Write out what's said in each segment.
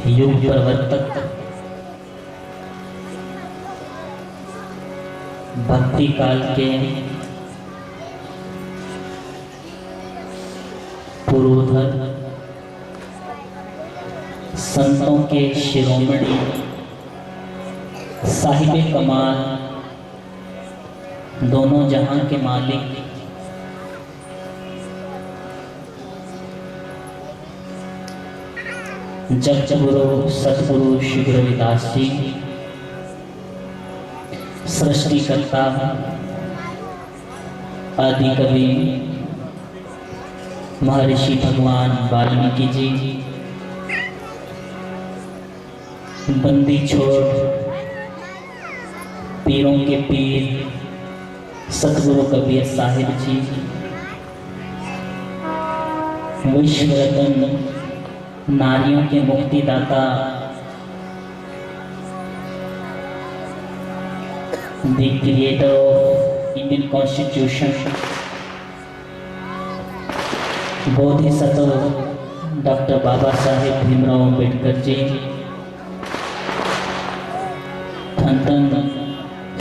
युग प्रवर्तक भक्ति काल के पुरोधर संतों के शिरोमणि साहिबे कमाल दोनों जहां के मालिक जगतगुरु सतगुरु श्री गुरु रविदास जी, सृष्टिकर्ता आदि कवि महर्षि भगवान वाल्मीकि जी, बंदी छोड़ पीरों के पीर सतगुरु कबीर साहिब जी, विश्व रत्न नारियों के मुक्तिदाता the creator of Indian constitution बोधिसत्व डॉक्टर बाबा साहेब भीमराव अम्बेडकर जी, धन धन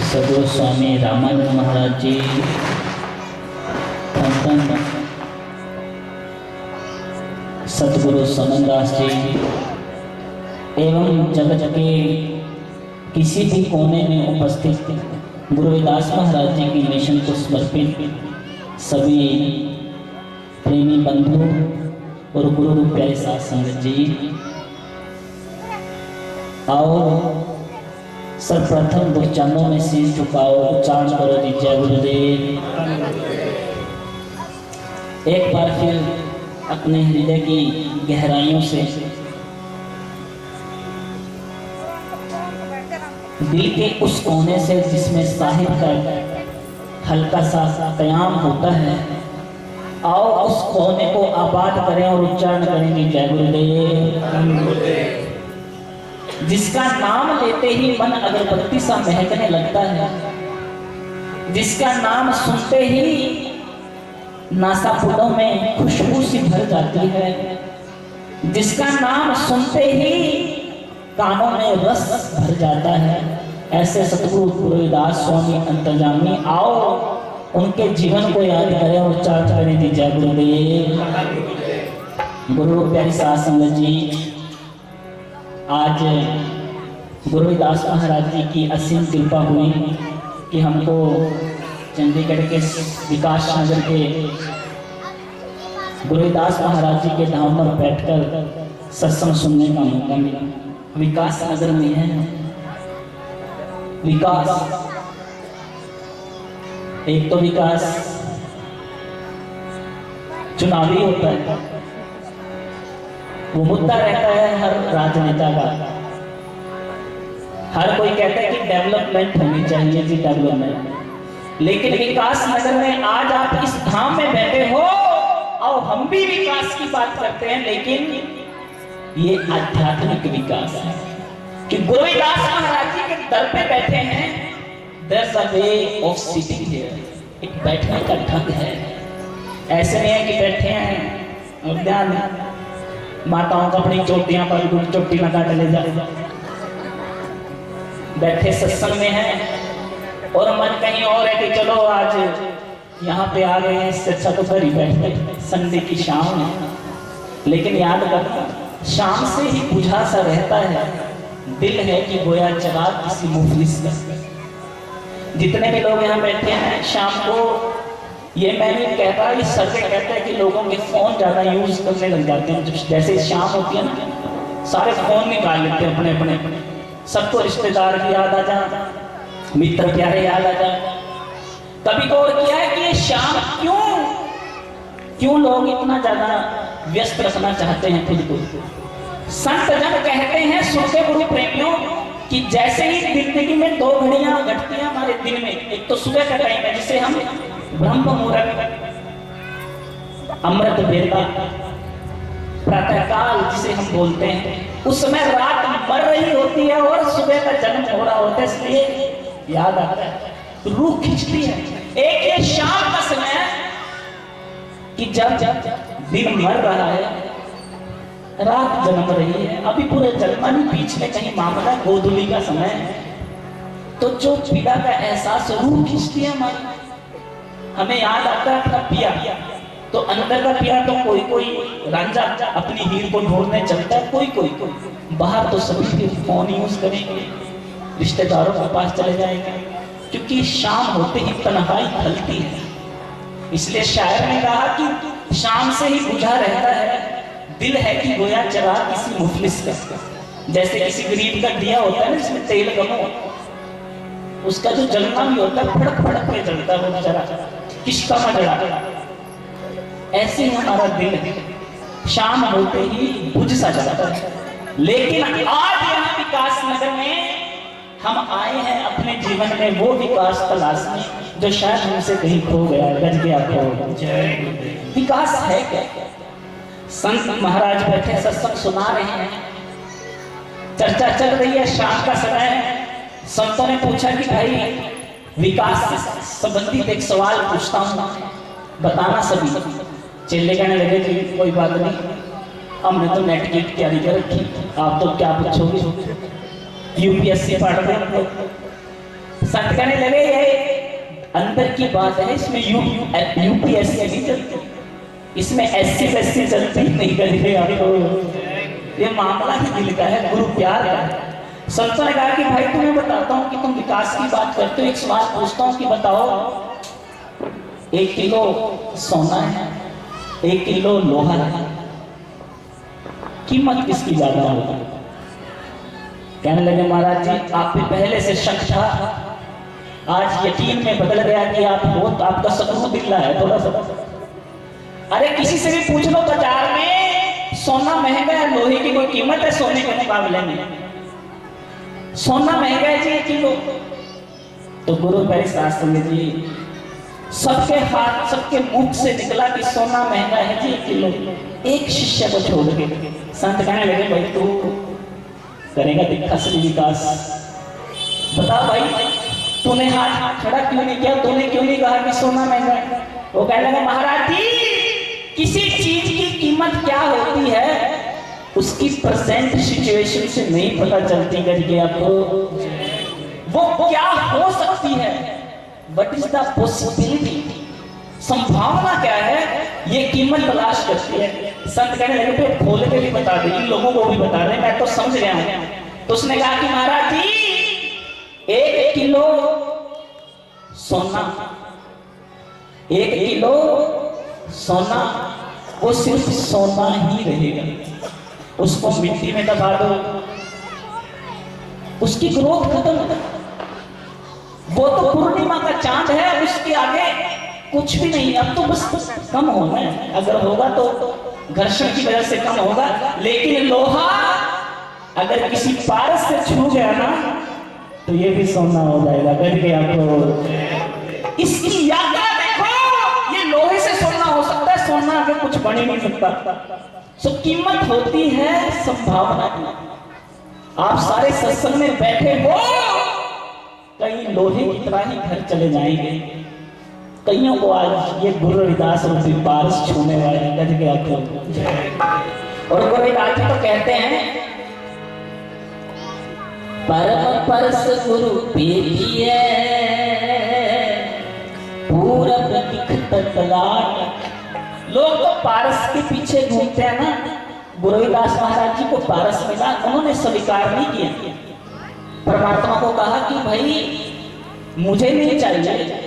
सदगुरु स्वामी रामानंद महाराज जी, धन धन सतगुरु समनदास जी एवं जगत के किसी भी कोने में उपस्थित गुरु रविदास महाराज जी की मिशन को समर्पित सभी प्रेमी बंधु और गुरु रूप प्यारे साथ संगत जी, आओ सर्वप्रथम दो चरणों में शीश झुकाओ, उच्चारण करो जी जय गुरुदेव। एक बार फिर अपने हृदय की गहराइयों से दिल के उस कोने से जिसमें साहिब का हल्का सा कयाम होता है, आओ उस कोने को आबाद करें और उच्चारण करेंगे जय गुरुदेव। जिसका नाम लेते ही मन अगरबत्ती सा महकने लगता है, जिसका नाम सुनते ही नासापुटों में खुशबू सी भर जाती है, जिसका नाम सुनते ही कानों में रस भर जाता है, ऐसे सतगुरु गुरु रविदास स्वामी अंतर्जामी, आओ उनके जीवन को याद करें और उच्चारण करें जी जय गुरुदेव। गुरु प्यारी साध संगत जी, आज गुरु रविदास महाराज जी की असीम कृपा हुई कि हमको चंडीगढ़ के विकास नगर के गुरु रविदास महाराज जी के धाम पर बैठकर सत्संग सुनने का मौका मिला। विकास नगर में है विकास, एक तो विकास चुनावी होता है, वो मुद्दा रहता है हर राजनेता का। हर कोई कहता है कि डेवलपमेंट होनी चाहिए जी, डेवलपमेंट। लेकिन विकास नगर में आज आप इस धाम में बैठे हो और हम भी विकास की बात करते हैं, लेकिन ये आध्यात्मिक विकास है कि गुरु रविदास महाराज जी के दर पे बैठे हैं। There's a way of sitting here, एक बैठने का ढंग है। ऐसे नहीं है कि बैठे हैं और ध्यान माताओं का अपनी चोटियां पर चोटी लगा चले जाए, बैठे सत्संग में हैं और मन कहीं और है कि चलो आज यहाँ पे आ गए हैं, इससे अच्छा तो घर ही बैठे, संडे की शाम है। लेकिन याद रखना, शाम से ही बुझा सा रहता है, दिल है कि गोया चराग किसी मुफलिस का। जितने भी लोग यहाँ बैठे हैं शाम को, ये मैं नहीं कहता, ये सर्वे कहता है कि लोगों के फोन ज्यादा यूज करने लग जाते हैं। जैसे शाम होती है ना, सारे फोन निकाल लेते हैं अपने अपने, सबको रिश्तेदार की याद आ जाए, मित्र प्यारे याद आ जाए। कभी गौर किया है कि ये शाम क्यों लोग इतना ज्यादा व्यस्त रखना चाहते हैं खुद को? संत जन कहते हैं सुनते गुरु प्रेमियों कि जैसे ही जिंदगी में दो घड़ियां घटती हैं हमारे दिन में, एक तो सुबह का टाइम है जिसे हम ब्रह्म मुहूर्त अमृत वेला प्रातःकाल जिसे हम बोलते हैं, उस समय रात मर रही होती है और सुबह का जन्म हो रहा होता है, इसलिए याद आता है, रूह खिंचती है। एक ये शाम का समय कि जब दिन मर रहा है, रात जन्म रही है, अभी पूरे जन्मा नहीं, बीच में कहीं मामला गोधुली का समय है, तो जो पीड़ा का एहसास रूह खींचती है हमारी, हमें याद आता है अपना पिया, तो अंदर का पिया तो कोई कोई रांझा अपनी हीर को ढूंढने चलता है, कोई कोई बाहर तो सभी के फोन यूज करेंगे, रिश्तेदारों के पास चले जाएंगे, क्योंकि शाम होते ही तन्हाई खलती है। इसलिए शायर ने कहा कि शाम से ही बुझा रहता है दिल है कि गोया चरा किसी मुफलिस का। जैसे किसी गरीब का दिया होता है ना जिसमें तेल कम हो, उसका जो जलना भी होता है फड़क फड़क पे जलता है वो बेचारा, किसका मजड़ा। ऐसे ही हमारा दिल शाम होते ही बुझ सा जाता है। लेकिन आज यहाँ विकास नगर में हम आए हैं अपने जीवन में वो विकास तलाशने जो शायद हमसे कहीं खो गया, गज गया खो। विकास है क्या? संत महाराज बैठे सत्संग सुना रहे हैं, चर्चा चल रही है, शाम का समय है। संतों ने पूछा कि भाई विकास से संबंधित एक सवाल पूछता हूँ, बताना सभी। चेले कहने लगे कि कोई बात नहीं, हमने तो नेट की तैयारी कर रखी, आप तो क्या पूछोगे, यूपीएससी पढ़ रहे। संत कहने लगे ये अंदर की बात है, इसमें यूपीएससी नहीं चलती, इसमें एससी चलती नहीं करेंगे आपको, ये मामला ही दिल का है, गुरु प्यार का। संतों ने कहा कि भाई तुम्हें बताता हूँ कि तुम विकास की बात करते हो, एक सवाल पूछता हूँ कि बताओ 1 किलो सोना है, 1 किलो लोहा है, कीमत किसकी ज्यादा होगी? कहने लगे महाराज जी आप पे पहले से शक था, आज यकीन में बदल गया कि आप बहुत आपका सकून दिल है थोड़ा सा। अरे किसी से भी पूछ लो बाजार में सोना महंगा है, लोहे की कोई कीमत है सोने के मुकाबले में? सोना महंगा है जी 1 किलो। तो गुरु प्यारे साथ संगत जी सबके हाथ सबके मुख से निकला कि सोना महंगा है जी 1 किलो। एक शिष्य को छोड़ के संत कहने लगे भाई तू करेगा दिखा से विकास, बता भाई तूने हाथ खड़ा क्यों नहीं किया, तूने क्यों नहीं कहा कि सोना महंगा है? वो कहने लगा महाराज जी किसी चीज की कीमत क्या होती है उसकी प्रेजेंट सिचुएशन से नहीं पता चलती करके आपको, वो क्या हो सकती है, व्हाट इज द पॉसिबिलिटी, संभावना क्या है, ये कीमत तलाश करती है। संत कहने लगे तो खोल के भी बता दे, इन लोगों को भी बता दे, मैं तो समझ गया हूं। तो उसने कहा कि महाराज जी 1 किलो सोना, 1 किलो सोना वो सिर्फ सोना ही रहेगा, उसको मिट्टी में दबा दो उसकी ग्रोथ खत्म हो, वो तो पूर्णिमा का चांद है, उसके आगे कुछ भी नहीं। अब तो बस कम होना है, अगर होगा तो घर्षण की वजह से कम होगा, लेकिन लोहा अगर किसी पारस से छू गया ना तो ये भी सोना हो जाएगा। कर के आपको इसकी यात्रा देखो, ये लोहे से सोना हो सकता है, सोना आगे कुछ बन ही नहीं सकता। सो कीमत होती है संभावना की। आप सारे सत्संग में बैठे हो, कई लोहे की तरह ही घर चले जाएंगे, कईयों को आज ये गुरु रविदास रूपी पारस छूने वाले गज गया तो। और गुरु रविदास जी तो कहते हैं परम परस गुरु पेलिए पूरब दिखत तलाट। लोग तो पारस के पीछे घूमते हैं ना, गुरु रविदास महाराज जी को पारस मिला, उन्होंने स्वीकार नहीं किया, परमात्मा को कहा कि भाई मुझे नहीं चाहिए,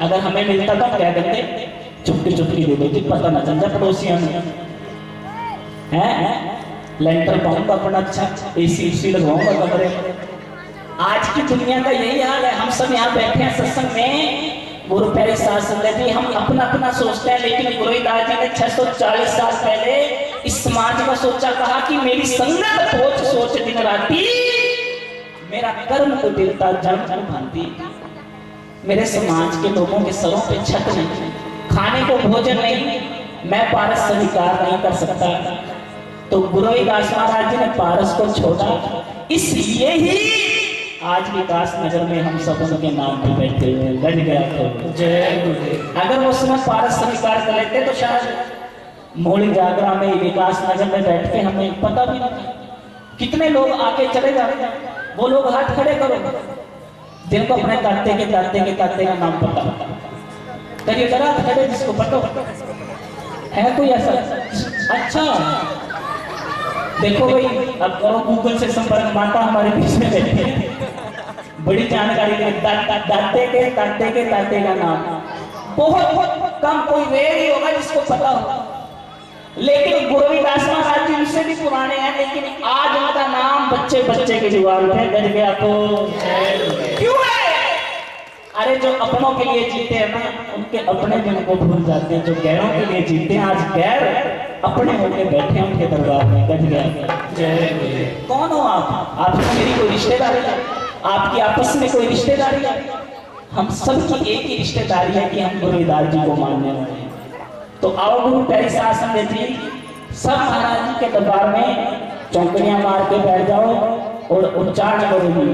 अगर हमें मिलता तो क्या करते, चुपकी चुपकी दे देती, पता ना चल जाए पड़ोसियों में, हैं लेंटर पाऊंगा अपना अच्छा, एसी लगवाऊंगा कमरे। आज की दुनिया का यही हाल है, हम सब यहाँ बैठे हैं सत्संग में, गुरु प्यारे साथ संगत जी हम अपना अपना सोचते हैं, लेकिन गुरु रविदास जी ने 640 साल पहले इस समाज का सोचा, कहा कि मेरी संगत सोच सोच दिन राती, मेरा कर्म को देवता जन्म भांति। मेरे समाज के लोगों के सरों पे छत नहीं, खाने को भोजन नहीं, मैं पारस स्वीकार नहीं कर सकता। तो गुरु रविदास महाराज जी ने पारस को छोड़ा, इसलिए ही आज विकास नगर में हम सब उनके नाम पे बैठे हुए हैं। गज गया तो जय गुरुदेव। अगर वो समय पारस स्वीकार कर लेते तो शायद मूल जागरा में विकास नगर में बैठ के हमें पता भी नहीं कितने लोग आके चले जाते हैं। वो लोग हाथ खड़े करो जिनको अपने ताते का नाम पता करिए जरा खड़े जिसको पता है कोई ऐसा। अच्छा देखो भाई अब करो गूगल से संपर्क, माता हमारे बीच में बैठे बड़ी जानकारी दे। ताते का नाम बहुत कम, कोई रेयर ही होगा जिसको पता हो। लेकिन गुरु रविदास महाराज जी उनसे भी पुराने हैं, लेकिन आज उनका नाम बच्चे बच्चे के जुबान पे गज गया तो क्यों है? अरे जो अपनों के लिए जीते हैं ना, उनके अपने दिन को भूल जाते हैं। जो गैरों के लिए जीते हैं, आज गैर अपने होके बैठे हैं उनके दरबार में। गज गया। कौन हो आप? आपसे मेरी कोई रिश्तेदारी है? आपकी आपस में कोई रिश्तेदारी है? हम सबकी एक ही रिश्तेदारी है कि हम गुरु रविदास जी को मानने वाले हैं। तो आओ गुरु प्यारी शासन जी सब महाराज जी के दरबार में चौकड़ियां मार के बैठ जाओ और उच्चारण करोगी।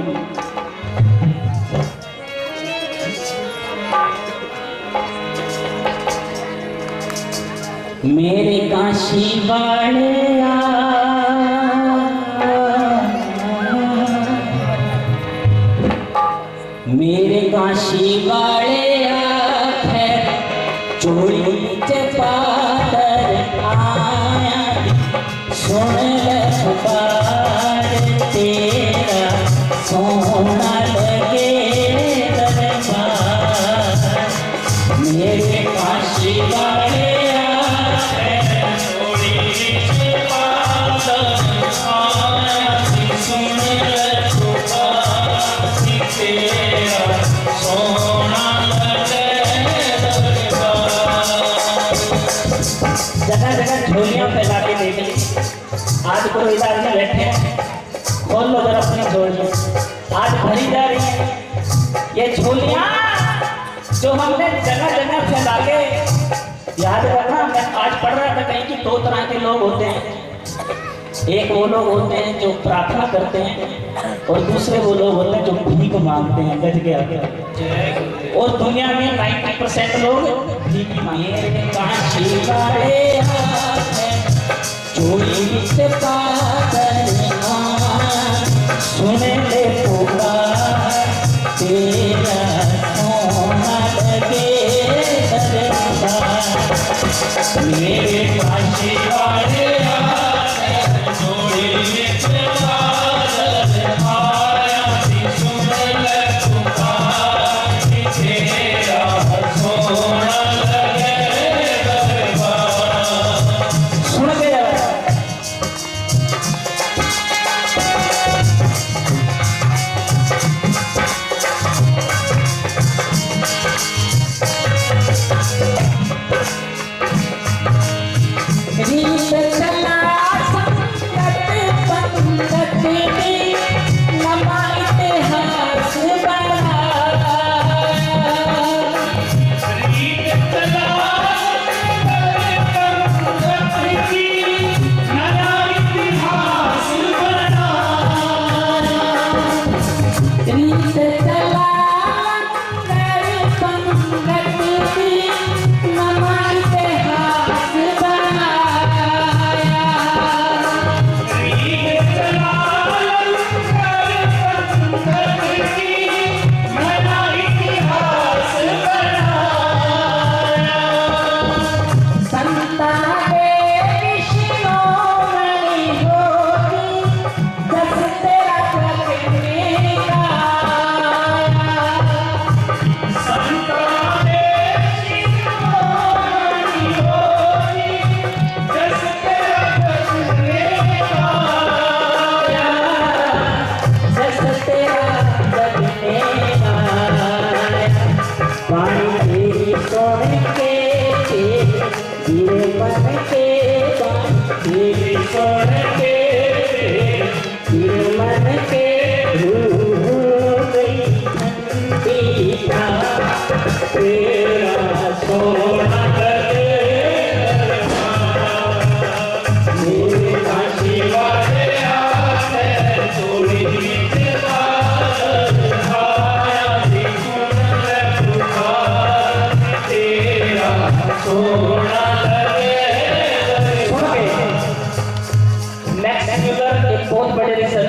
मेरे काशी वाले मेरे काशी वाले चोरी पातर आया, सुन ले पुकार तेरा सोना लगे दरबार। मेरे काशी वाले चोरी पातर आया, सुन ले पुकार तेरा सोना जगह जगह झोलियां फैला के देख ली। आज गुरु रविदास जी बैठे हैं, खोल लो जरा अपनी झोलियां, आज भरी जा रही है ये झोलियां जो हमने जगह जगह फैला के। याद रखना, मैं आज पढ़ रहा था कहीं कि दो तरह के लोग होते हैं। एक वो लोग होते हैं जो प्रार्थना करते हैं और दूसरे वो लोग होते हैं जो भीख मांगते हैं। गज गया। और दुनिया में 90% लोग भीख मांगते चोरी से पातर सुन ले पुकार तेरा सोना लगे दरबार। मेरे काशी वाले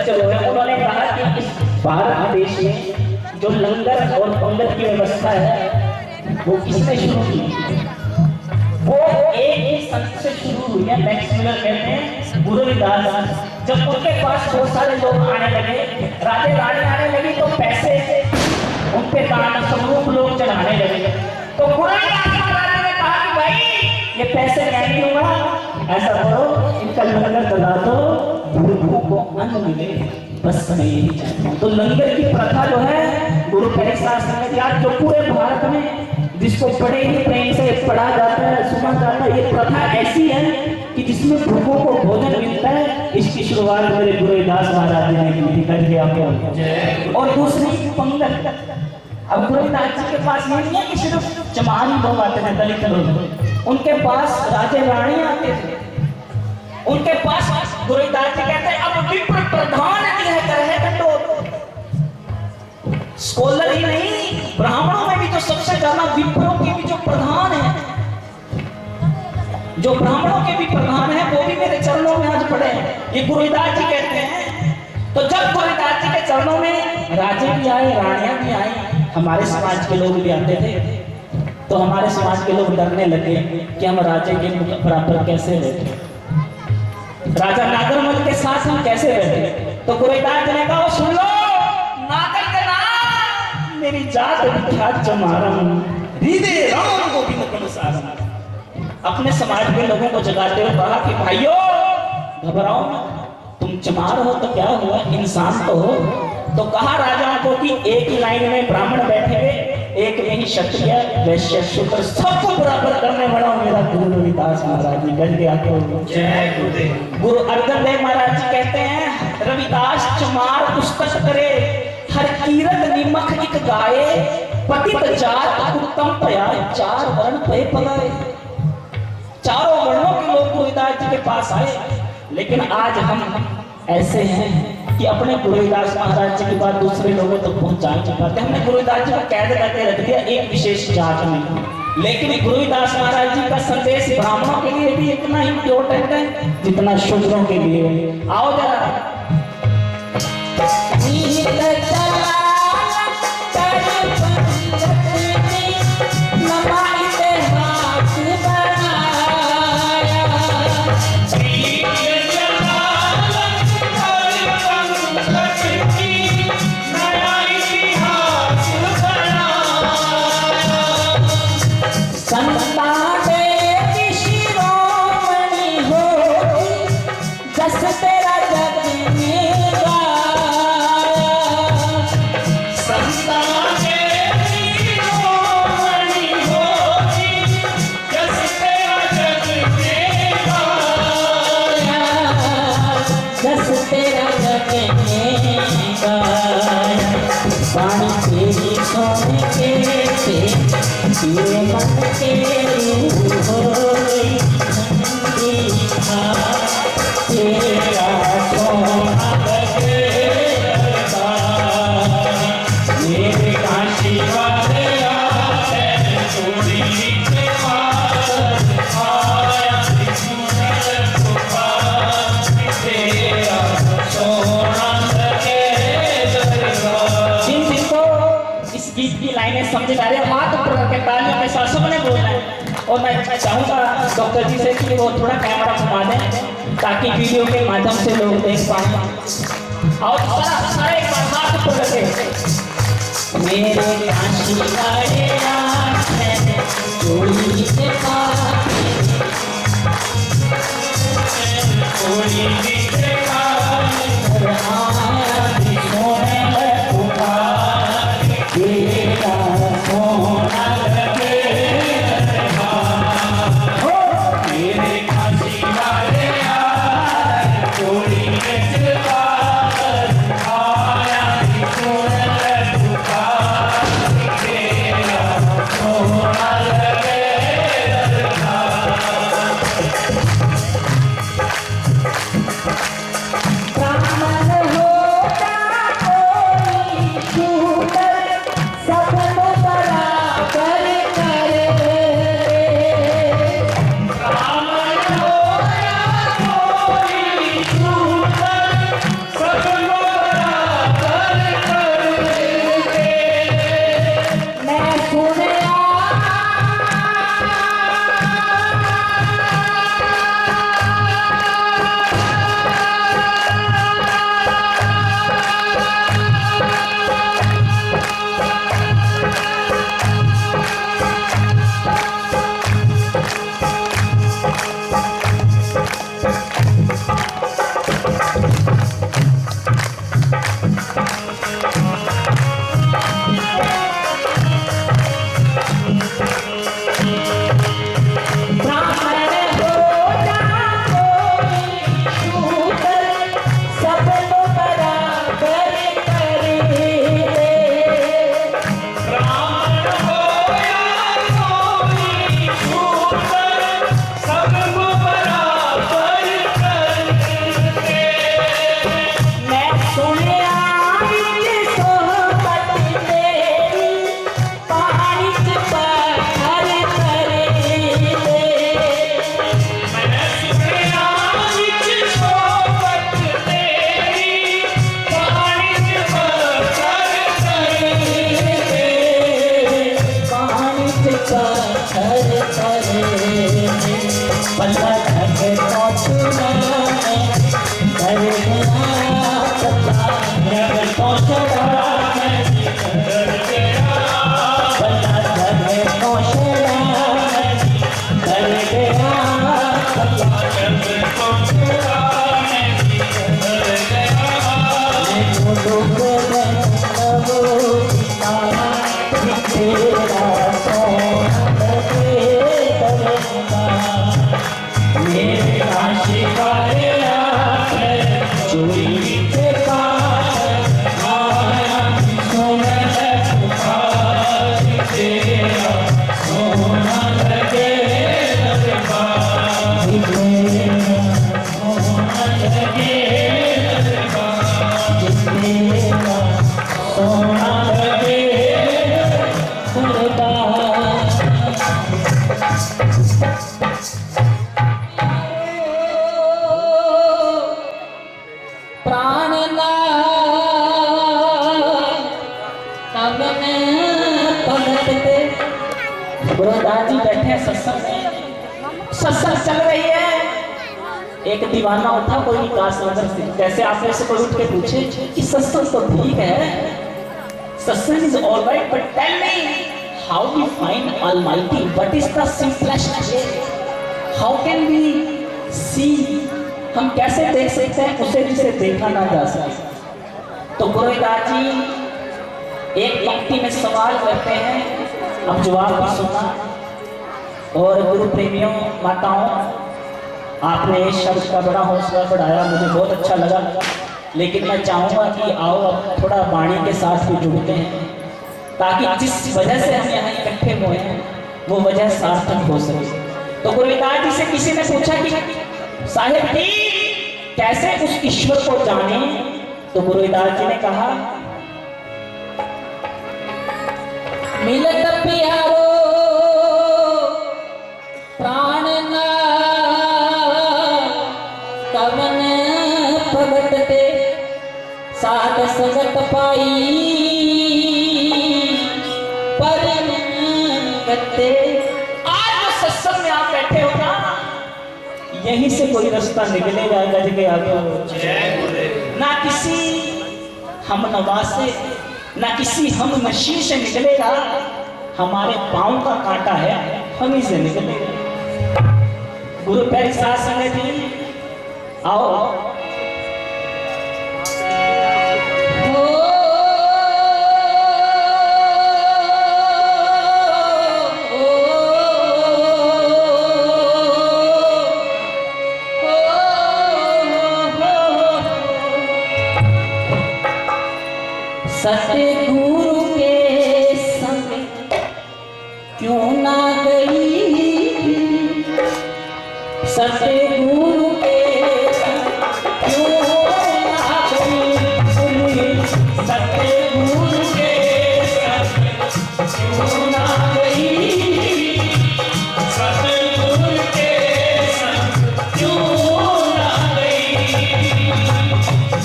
सच्चे हुए। उन्होंने कहा कि इस भारत देश में जो लंगर और पंगत की व्यवस्था है वो किसने शुरू की? वो एक ही संत से शुरू हुई है। मैक्स मुलर कहते हैं गुरु रविदास। जब उनके पास बहुत सारे लोग आने लगे, राजे रानी आने लगी, तो पैसे उन पे दान स्वरूप लोग चढ़ाने लगे। तो गुरु रविदास महाराज ने कहा कि भाई ये पैसे मैं नहीं दूंगा, ऐसा करो इनका लंगर चला दो, भूखों को अन्न मिले, बस मैं यही चाहता हूँ। तो लंगर की प्रथा जो है गुरु पहले शास्त्र में दिया, जो पूरे भारत में जिसको बड़े ही प्रेम से पढ़ा जाता है, सुना जाता है, ये प्रथा ऐसी है कि जिसमें भूखों को भोजन मिलता है। इसकी शुरुआत मेरे गुरु रविदास महाराज ने की थी, करके आपको। और दूसरी पंगत। अब गुरु रविदास जी के पास ये नहीं है कि सिर्फ चमारी लोग आते हैं, दलित लोग, उनके पास राजे रानी आते थे। उनके पास गुरु रविदास जी कहते हैं अब विप्र प्रधान है स्कॉलर ही नहीं, ब्राह्मणों में भी तो सबसे ज्यादा विप्रों के भी जो प्रधान है, जो ब्राह्मणों के भी प्रधान है, वो भी मेरे चरणों में आज पड़े हैं। ये गुरु रविदास जी कहते हैं। तो जब गुरु रविदास जी के चरणों में राजे भी आए, रानियां भी आई, हमारे समाज के लोग भी आते थे, तो हमारे समाज के लोग डरने लगे कि हम राजे के बराबर कैसे बैठे, राजा नागरमल के साथ हम कैसे बैठे। तो गुरु रविदास जी ने कहा सुन लो, नागर के नाम मेरी जात विख्यात चमारम, हृदय राम गोविंद गुणसारम। अपने समाज के लोगों को जगाते हुए कहा कि भाइयों घबराओ मत, तुम चमार हो तो क्या हुआ, इंसान तो हो। तो कहा राजाओं को कि एक ही लाइन में ब्राह्मण बैठेंगे, एक में ही क्षत्रिय वैश्य शूद्र सबको बराबर करने वाला मेरा गुरु रविदास महाराज जी। गढ़ के आके जय गुरुदेव। गुरु अर्जन देव महाराज जी कहते हैं रविदास चमार पुस्तक करे, हर कीरत निमख एक गाये, पतित जात उत्तम पया, चार वर्ण पे पगाए। चारों वर्णों के लोग गुरु रविदास जी के पास आए, लेकिन आज हम ऐसे हैं कि अपने गुरु रविदास महाराज जी की बात दूसरे लोगों तक पहुंचा नहीं पाते। हमने गुरु रविदास जी को कैद करके रख दिया एक विशेष जात में, लेकिन गुरु रविदास महाराज जी का संदेश ब्राह्मणों के लिए भी इतना ही इम्पोर्टेंट है जितना शूद्रों के लिए। आओ जरा समझ आ रही है, हाथ ऊपर करके तालियों के साथ सबने बोलना है। और मैं चाहूंगा डॉक्टर जी से कि वो थोड़ा कैमरा घुमा दें ताकि वीडियो के माध्यम से लोग देख पाए। और सारे एक बार हाथ ऊपर करके मेरे काशी वाले चोरी से गुरुदास जी बैठे हैं सत्संग में, सत्संग चल रही है। एक दीवाना उठा कोई विकास नगर से, जैसे आपने से कोई उठ के पूछे कि सत्संग तो ठीक है, सत्संग is alright, but tell me how we find almighty, what is the simplest way, how can we see, हम कैसे देख सकते हैं उसे जिसे देखा ना जा सके। तो गुरुदास जी एक पंक्ति में सवाल करते हैं, अब जवाब भी सुना। और गुरु प्रेमियों माताओं, आपने इस शब्द का बड़ा हौसला बढ़ाया, मुझे बहुत अच्छा लगा। लेकिन मैं चाहूँगा कि आओ अब थोड़ा वाणी के साथ भी जुड़ते हैं, ताकि जिस वजह से हम यहाँ इकट्ठे हुए हैं वो वजह सार्थक हो सके। तो गुरुदास जी से किसी ने पूछा कि साहेब जी कैसे उस ईश्वर को जाने, तो गुरुदास जी ने कहा मिलत प्यारो प्राण ना कवन भगत ते साध संगत पाई परम गते। आज जो सत्संग में आप बैठे हो ना, यहीं से कोई रास्ता निकलेगा गज के आगे, ना किसी हम नवा से, ना किसी हम नशी से निकलेगा, हमारे पांव का कांटा है हम ही से निकलेगा। गुरु प्यारी साथ संगत जी आओ। सतगुरु के संग क्यों ना गई, सतगुरु के संग क्यों ना गई, सतगुरु के संग क्यों ना गई, सतगुरु के संग क्यों ना गई।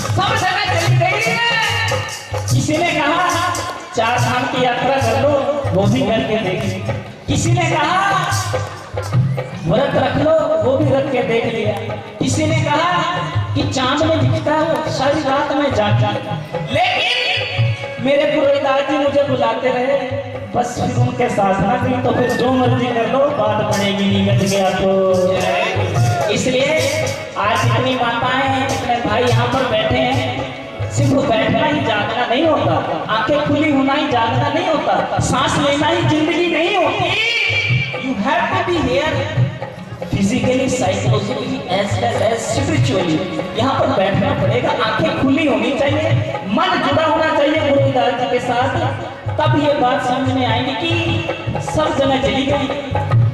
सब जगह चली गई है। किसी ने कहा 4 धाम की यात्रा कर लो, वो भी करके देख। किसी ने कहा व्रत रख लो, वो भी रख के देख लिया। किसी ने कहा कि चांद में दिखता है वो सारी रात में जाग जाता। लेकिन मेरे गुरुदास जी मुझे बुलाते रहे, बस फिर उनके साथ ना गई तो फिर जो मर्जी कर लो, बात बनेगी नहीं गज गया तो। इसलिए आज इतनी माताएं इतने भाई यहाँ पर बैठे हैं, सिर्फ बैठना ही जागना नहीं होता, आंखें खुली होना ही जागना नहीं होता, सांस लेना ही जिंदगी नहीं होती। You have to be here physically, psychologically as well as spiritually. यहाँ पर बैठना पड़ेगा, आंखें खुली होनी चाहिए, मन जुड़ा होना चाहिए गुरुदास जी के साथ, तब ये बात समझ में आएगी कि सब जगह चली गई,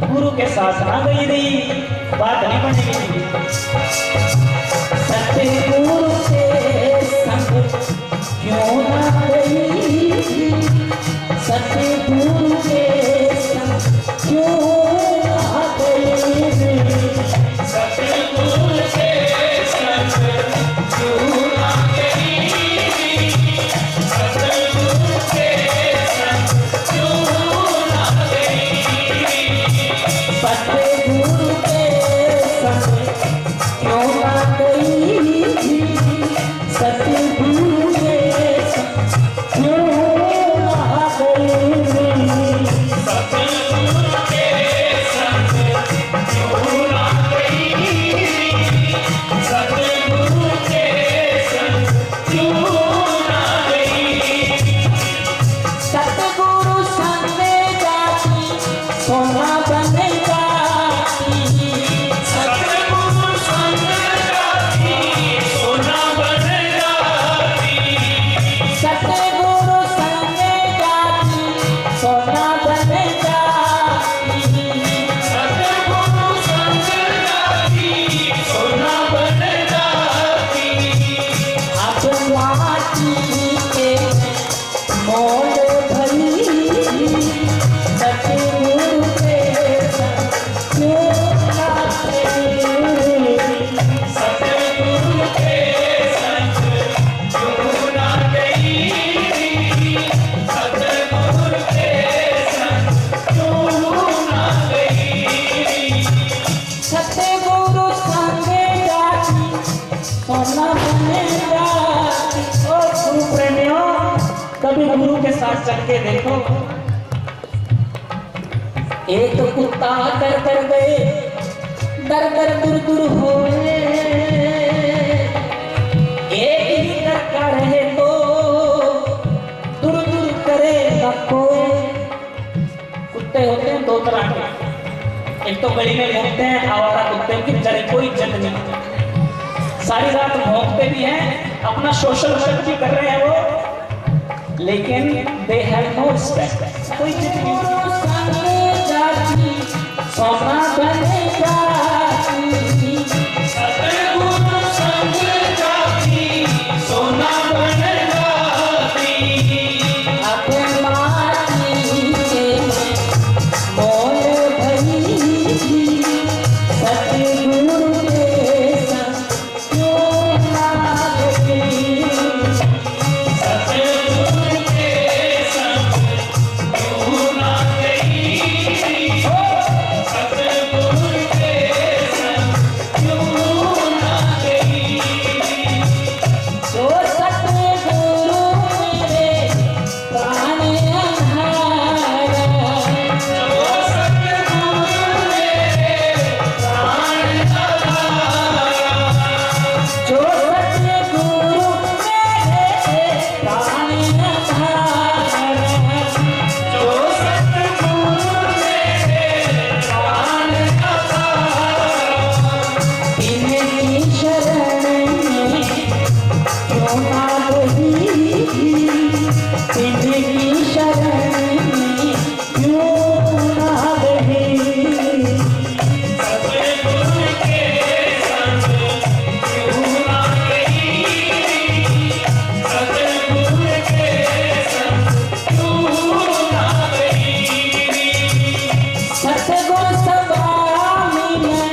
गुरु के साथ ना गई रही, बात नहीं बनेगी। सतगुरु के संग क्यों ना गई, सतगुरु के संग क्यों ना गई, सतगुरु के संग क्यों ना गई, सतगुरु के संग क्यों ना गई, सतगुरु के संग क्यों ना गुरु के साथ चल के देखो, एक कुत्ता कर कर गए, दर दर दूर दूर होए, एक ही दर का रहे तो दूर दूर करेगा कोई। कुत्ते होते हैं दो तरह के, एक तो गली में घूमते हैं आवारा कुत्ते की जरे कोई इज्जत नहीं, सारी रात भौंकते भी हैं, अपना सोशल वर्क भी कर रहे हैं वो, लेकिन दे हैव नो रिस्पेक्ट, कोई इज्जत नहीं। सोना बने जाती, सतगुरु संग जाती, सोना बने जाती, अपने माटी के मोल भरी, सतगुरु के संग क्यों ना गई, सतगुरु के संग क्यों ना गई, सतगुरु की सतगुरु स्वामी है,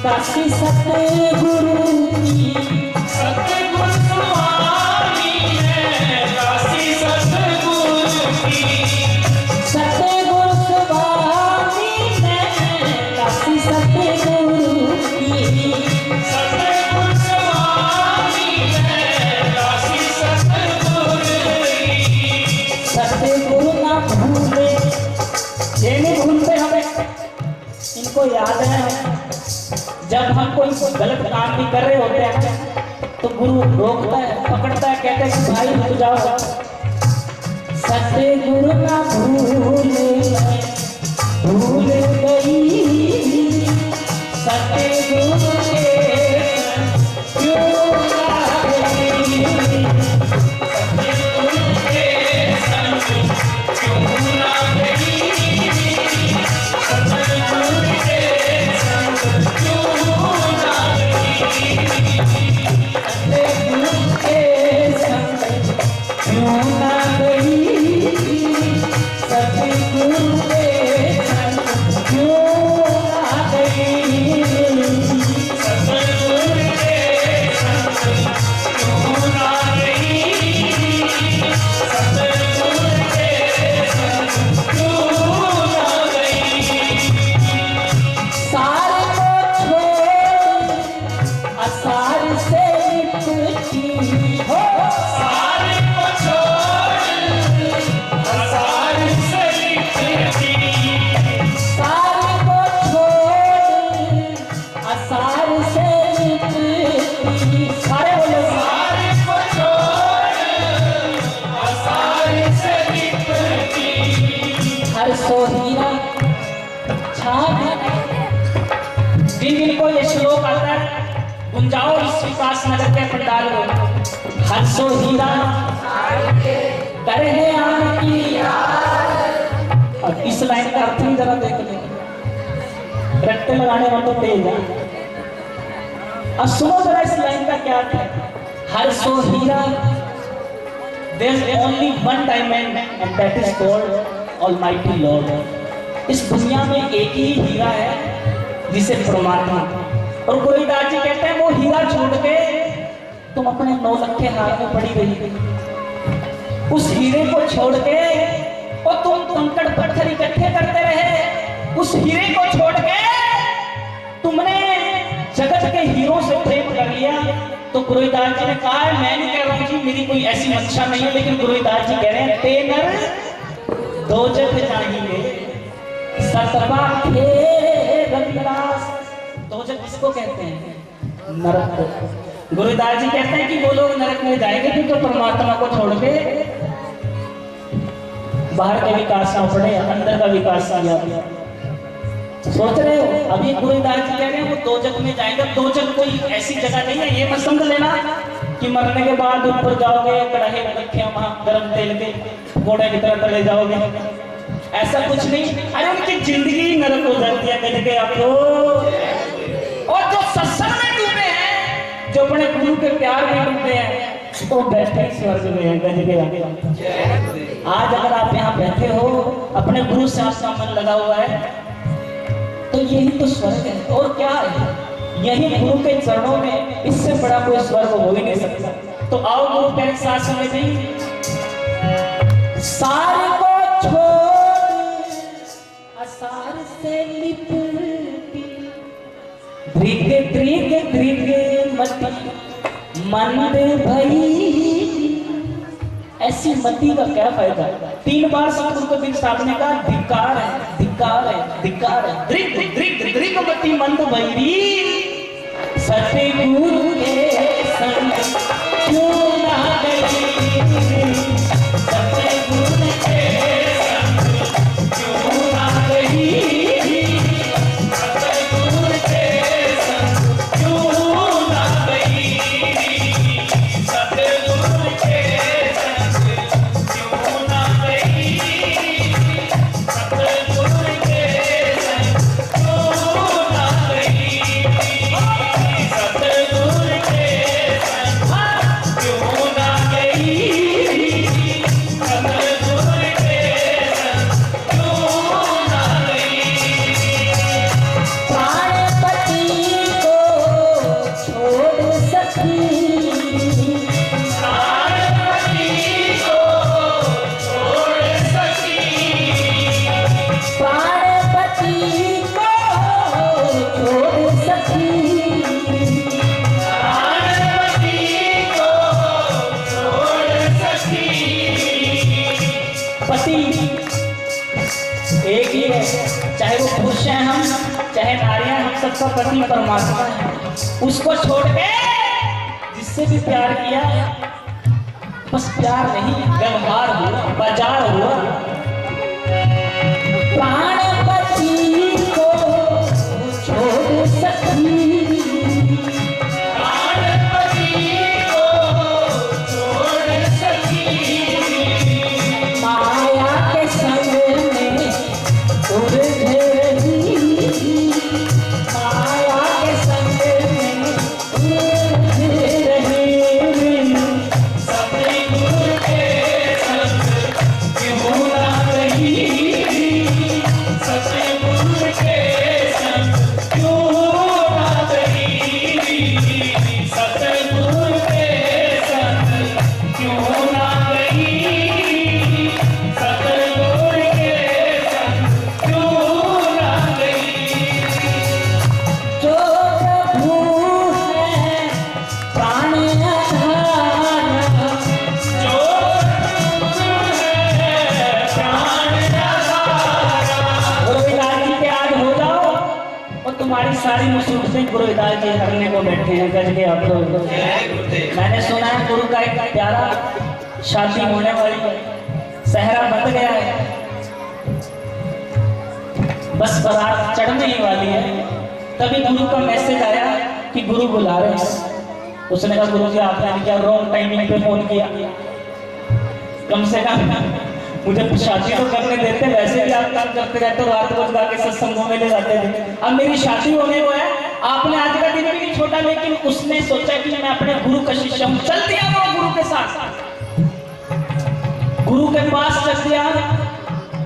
काशी सतगुरु की सतगुरु स्वामी है, काशी सतगुरु की सतगुरु स्वामी है, काशी सतगुरु की। सतगुरु ना भूले, ये नहीं भूलते हमें, इनको याद है जब हम कोई गलत काम भी कर रहे होते हैं तो गुरु रोकता है, पकड़ता है, कहते हैं कि भाई रुक जाओ। सतगुरु ना भूले, भूल गई, सतगुरु के क्यों ना गई, सतगुरु के संग क्यों ना गई, सतगुरु के संग दिन को ये श्लोक आता है, गुंजाओ इस विकास नगर के पंडाल में, हंसो हीरा तरह आने की। और इस लाइन का अर्थ ही जरा देख ले, रट्टे लगाने वालों को तेज है। अब सुनो जरा इस लाइन का क्या अर्थ है, हंसो हीरा, there is only one diamond and that is called Almighty Lord। इस दुनिया में एक ही हीरा है जिसे परमात्मा, और गोविंदास जी कहते हैं वो हीरा छोड़ के तुम अपने 9 लखे हार में पड़ी रही, उस हीरे को छोड़ के और तुम कंकड़ पत्थर इकट्ठे करते रहे, उस हीरे को छोड़ के तुमने जगत के हीरों से प्रेम कर लिया, तो गुरुदास जी ने कहा है, मैं नहीं कह रहा हूँ जी, मेरी कोई ऐसी मंशा नहीं है, लेकिन गुरुदास जी कह रहे हैं, ते नर दो जग जाएंगे सतपा थे रविदास। दो जग किसको कहते हैं? नरक को। गुरुदास जी कहते हैं कि वो लोग नरक में जाएंगे कि तो परमात्मा को छोड़ के बाहर के विकास ना पड़े, अंदर का विकास किया। सोच रहे हो? अभी गुरुदास जी कह रहे हैं वो दो जग में जाएंगे। दो जग कोई ऐसी जगह नहीं है, ये मत समझ लेना कि मरने के बाद ऊपर जाओगे, कड़ाहे रखे वहां गर्म तेल के घोड़े की तरह तले जाओगे, ऐसा कुछ नहीं। अरे उनकी जिंदगी नरक हो जाती है कहीं के आपको। और जो सत्संग में डूबे हैं, जो अपने गुरु के प्यार में डूबे हैं, वो बैठे स्वर्ग में हैं कहीं के आगे। आज अगर आप यहाँ बैठे हो, अपने गुरु से आपका मन लगा हुआ है, तो यही तो स्वर्ग है। और क्या है? यही गुरु के चरणों में, इससे बड़ा कोई स्वर्ग हो ही नहीं सकता। तो आओ गुरु के साथ समय दी, सारे को छोड़ असार से लिपटी, दृग दृग दृग मति मंद भई। ऐसी मति का क्या फायदा? 3 बार सतगुरु को दिल साधने का धिक्कार है, धिक्कार है, धिक्कार है। दृग दृग दृग मति मंद भई, सतगुरु के संग क्यों ना गई, सतगुरु के संग क्यों ना गई, सतगुरु के संग क्यों ना गई, सतगुरु के एक ही है, चाहे वो पुरुष हैं हम, चाहे नारियां, हम सबका पति परमात्मा है। उसको छोड़ के जिससे भी प्यार किया, बस प्यार नहीं, व्यवहार हुआ, बाजार हुआ। प्राणपति को छोड़ सकी, प्राणपति को छोड़ सकी, माया के संग माया के संग में सतगुरु के संग क्यों ना गई, सतगुरु के संग क्यों ना गई, सतगुरु के संग क्यों ना गई, सतगुरु के संग क्यों ना गई। जो प्रभु है प्राण आधार, जो प्रभु है प्राण आधार। गुरुदास जी के आज हो जाओ और तुम्हारी सारी मुसीबतें गुरुदास जी हरने को बैठे हैं गज के आप लोग। मैंने सुना है गुरु का एक प्यारा शादी होने वाली है, सहरा बंध गया है, बस बारात चढ़ने ही वाली है। तभी गुरु का मैसेज आया कि गुरु बुला रहे हैं। उसने कहा गुरु जी आपने क्या रॉन्ग टाइमिंग पे फोन किया, कम से कम मुझे शादी तो करने देते, वैसे भी आप काम करते रहते हो, रात को गा के सत्संगों में ले जाते थे। अब मेरी शादी होने को है, आपने आज का दिन भी नहीं छोटा, लेकिन उसने सोचा कि मैं अपने गुरु का शिष्य हूं, चल दिया वो गुरु के साथ, गुरु के पास चल दिया।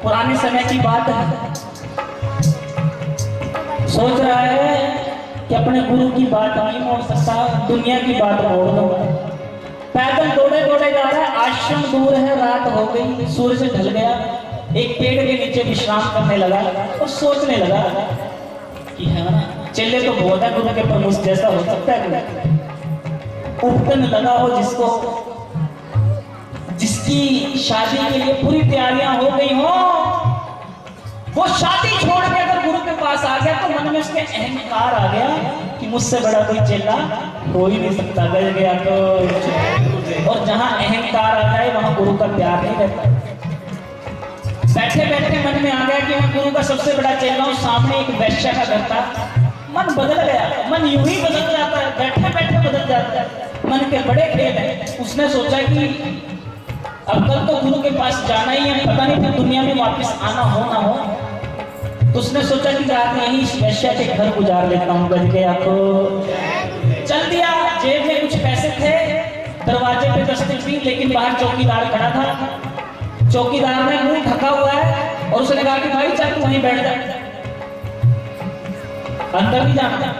पुराने समय की बात है, सोच रहा है कि अपने गुरु की बात नहीं मोड़ सकता, दुनिया की बात मोड़ दो। पैदल दौड़े दौड़े जा रहा है, आश्रम दूर है, रात हो गई, सूरज ढल गया, एक पेड़ के नीचे विश्राम करने लगा और सोचने लगा कि है ना, चेले तो बहुत है, गुरु के प्रमुख जैसा हो सकता है। उपटन लगा हो, जिसकी शादी के लिए पूरी तैयारियां हो गई हो, वो शादी छोड़ के अगर गुरु के पास आ गया तो मन में उसके अहंकार आ गया कि मुझसे बड़ा कोई चेला हो ही नहीं सकता, गए गया तो। और जहां अहंकार आ जाए वहां गुरु का प्यार नहीं रहता। बैठे बैठे मन में आ गया कि मैं गुरु का सबसे बड़ा चेला हूं, सामने एक वैश्य का घर था, मन बदल गया। मन यूं ही बदल जाता है, बैठे बैठे बदल जाता है। मन के बड़े खेल है। उसने सोचा कि अब कल तो गुरु के पास जाना ही है, पता नहीं फिर दुनिया में वापस आना हो ना हो। तो उसने सोचा कि रात में ही वैश्य के घर गुजार लेता हूँ। गज गया तो चल दिया। जेब में कुछ पैसे थे, दरवाजे पे दस्तक दी, लेकिन बाहर चौकीदार खड़ा था। चौकीदार ने मुंह ढका हुआ है और उसने कहा कि भाई चल तू वहीं बैठ जा, अंदर नहीं जाना।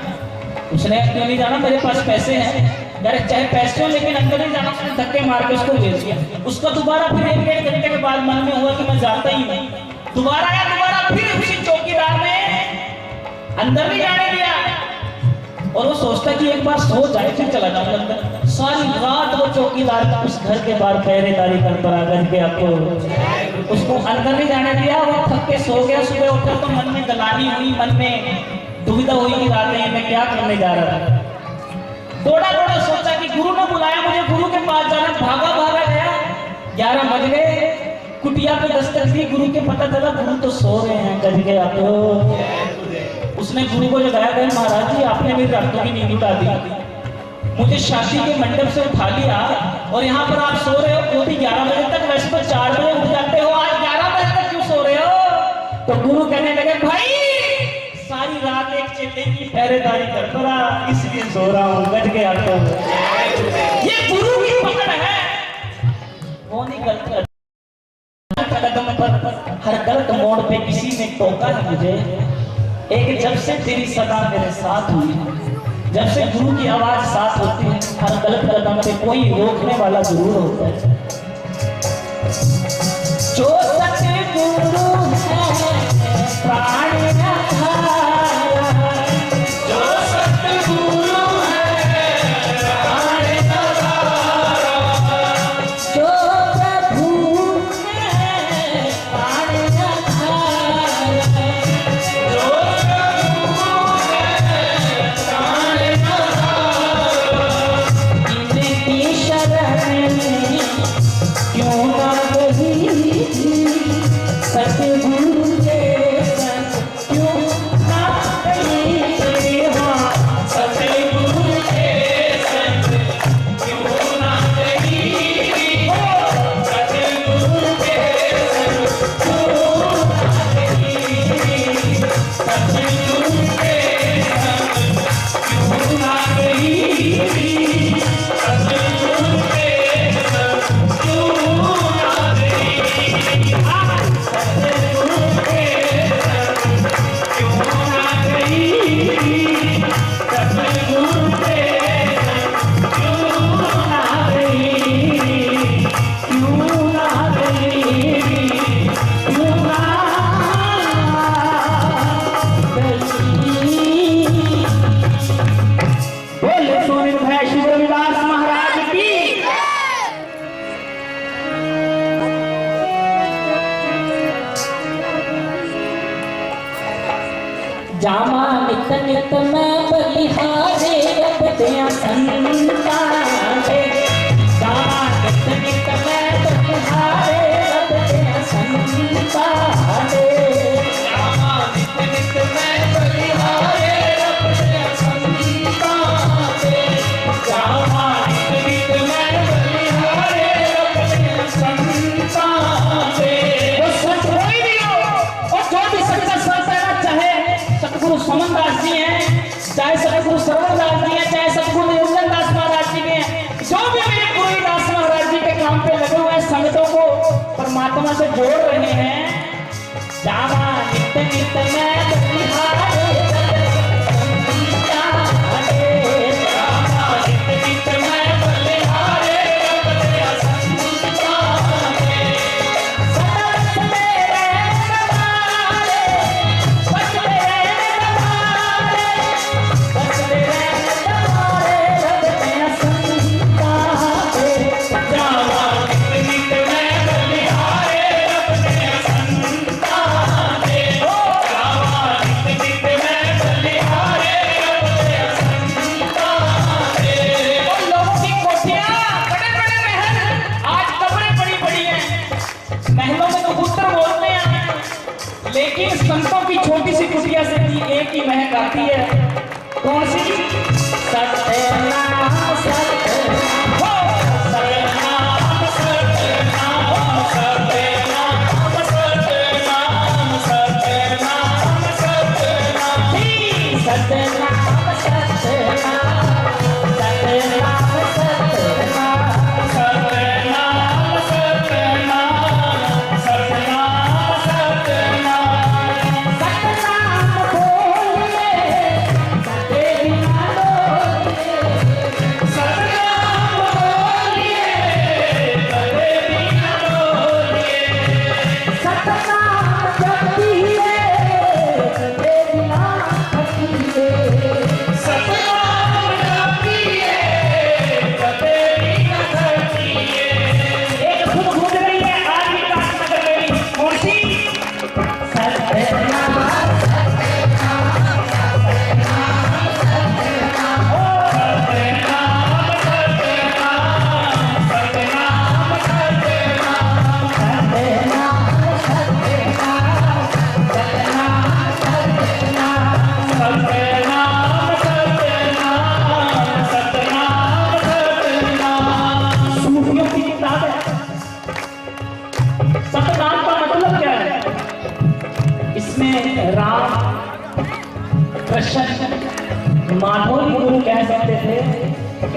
उसने क्यों नहीं जाना, मेरे पास पैसे हैं। अरे चाहे पैसे हो लेकिन अंदर नहीं जाना। उसने धक्के मार के उसको भेज दिया। उसको दोबारा फिर 1-1.5 घंटे के बाद मन में हुआ कि मैं जाता ही नहीं। दोबारा आया, दोबारा फिर उसी चौकीदार ने अंदर नहीं जाने दिया। और वो सोचता कि एक बार सो जाए फिर चला जाऊंगा अंदर। सारी रात वो चौकीदार उस घर के बाहर पहरेदारी करता रहा। गज के आपको उसको अंदर नहीं जाने दिया। वो थक के सो गया। सुबह उठा तो मन में गलानी हुई, मन में दुविधा हुई कि रात में मैं क्या करने जा रहा था। दौड़ा दौड़ा सोचा कि गुरु ने बुलाया मुझे, गुरु के पास जाना। भागा भागा गया। 11 बज गए। कुटिया पे दस्तक दी। गुरु के पता चला गुरु तो सो रहे हैं। गज गया तो उसने गुरु को जगाया, गए महाराज जी आपने मेरी रातों की नींद उड़ा दी, मुझे शादी के मंडप से उठा लिया और यहाँ पर आप सो रहे हो। वो भी 11 बजे तक, वैसे तो 4 बजे उठ जाते हो, आज 11 बजे तक क्यों सो रहे हो? तो गुरु कहने लगे भाई सारी रात एक चेले की पहरेदारी करता रहा, इसलिए सो रहा हूँ। गज गया तो ये गुरु की पकड़ है। वो नहीं गलत कदम पर, हर गलत मोड़ पे किसी ने टोका है मुझे। एक जब से तेरी सदा मेरे साथ हुई है, जब से गुरु की आवाज साथ होती है, हर गलत कदम पे कोई रोकने वाला जरूर होता है। जो सतगुरु है प्राण जामा नित नित मैं बलिहारे रबदियां संता दे। जामा नित नित मैं बलिहारे रबदियां संता दे। जामा नित नित मैं बलिहारे रबदियां संता दे। जामा नित नित मैं बलिहारे रबदियां संता दे। वो सच कोई भी हो और जो भी सच्चा संत है, चाहे सतगुरु समन दास जी हैं, चाहे सतगुरु सरवण दास जी हैं, चाहे सतगुरु निरंजन दास महाराज जी हैं, जो भी मेरे गुरु दास महाराज जी के काम पे लगे हुए हैं, संगतों को परमात्मा से जोड़ रहे हैं। जावा नित नित मैं बलिहारे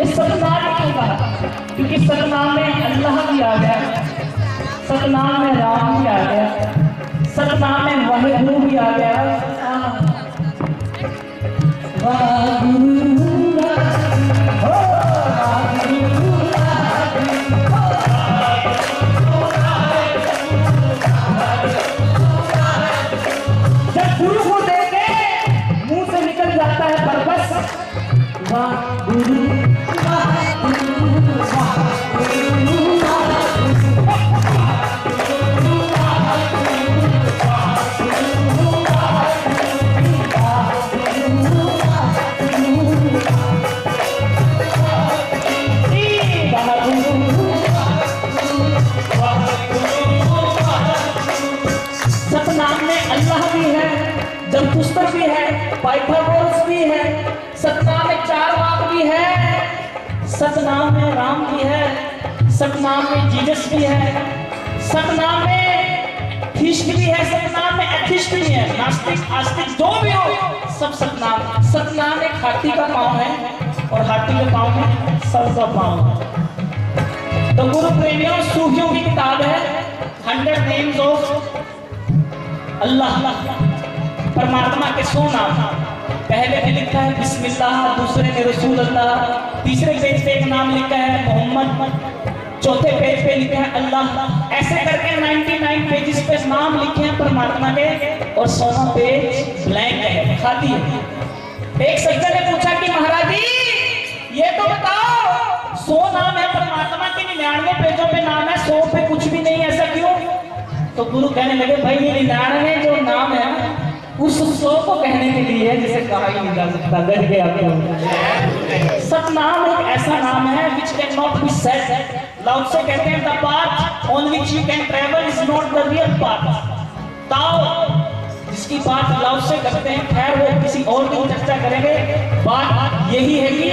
ये सतनाम क्यों कहा? क्योंकि सतनाम में अल्लाह भी आ गया, सतनाम में राम भी आ गया, सतनाम में वाहिगुरु भी आ गया। जब गुरु को देखे मुंह से निकल जाता है बरबस, वाह गुरु पुस्तक भी है, पाइथागोरस भी है, सतनाम में 4 वाक भी है, सतनाम में राम भी है, सतनाम में जीसस भी है, सतनाम में थीस्ट भी है, सतनाम में एथिस्ट भी है, नास्तिक आस्तिक जो भी हो सब सतनाम। सतनाम एक हाथी का पांव है और हाथी के पांव में सर का पांव। तो गुरु प्रेमियों, सूफियों की किताब है 100 नेम्स ऑफ अल्लाह, परमात्मा के 100 नाम। पहले में लिखा है बिस्मिल्लाह, दूसरे में रसूल अल्लाह, तीसरे पेज पे एक नाम लिखा है मोहम्मद, चौथे पेज पे लिखा है अल्लाह। ऐसे करके 99 पेजेस पे नाम लिखे हैं परमात्मा के और 100वां पेज ब्लैंक है, खाली है। एक सज्जन ने पूछा कि महाराज जी ये तो बताओ 100 नाम है परमात्मा के, 99 पेजों पे नाम है, 100 पे कुछ भी नहीं, ऐसा क्यों? तो गुरु कहने लगे भाई ये 99 जो नाम है उस 100 को कहने के लिए है जिसे कहा ही नहीं जा सकता। गज गया सतनाम एक ऐसा नाम है which cannot be said। लाओ से कहते हैं the path on which you can travel is not the real path। ताओ जिसकी बात लाओ से करते हैं, खैर वो किसी और की चर्चा करेंगे। बात यही है कि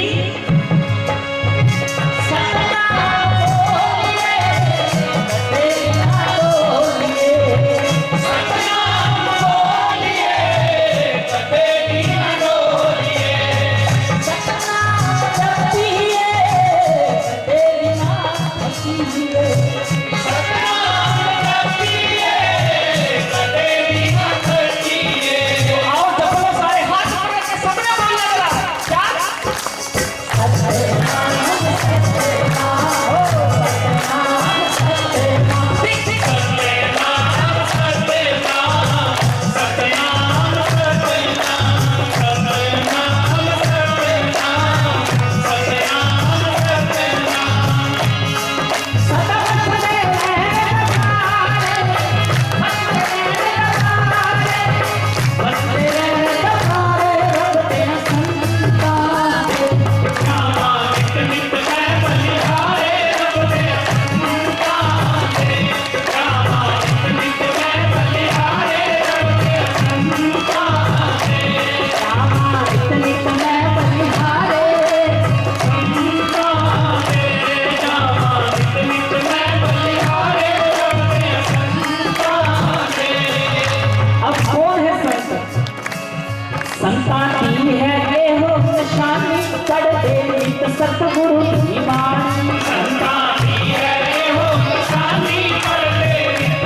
सतगुरु की वाणी संतानी है हो शानी करते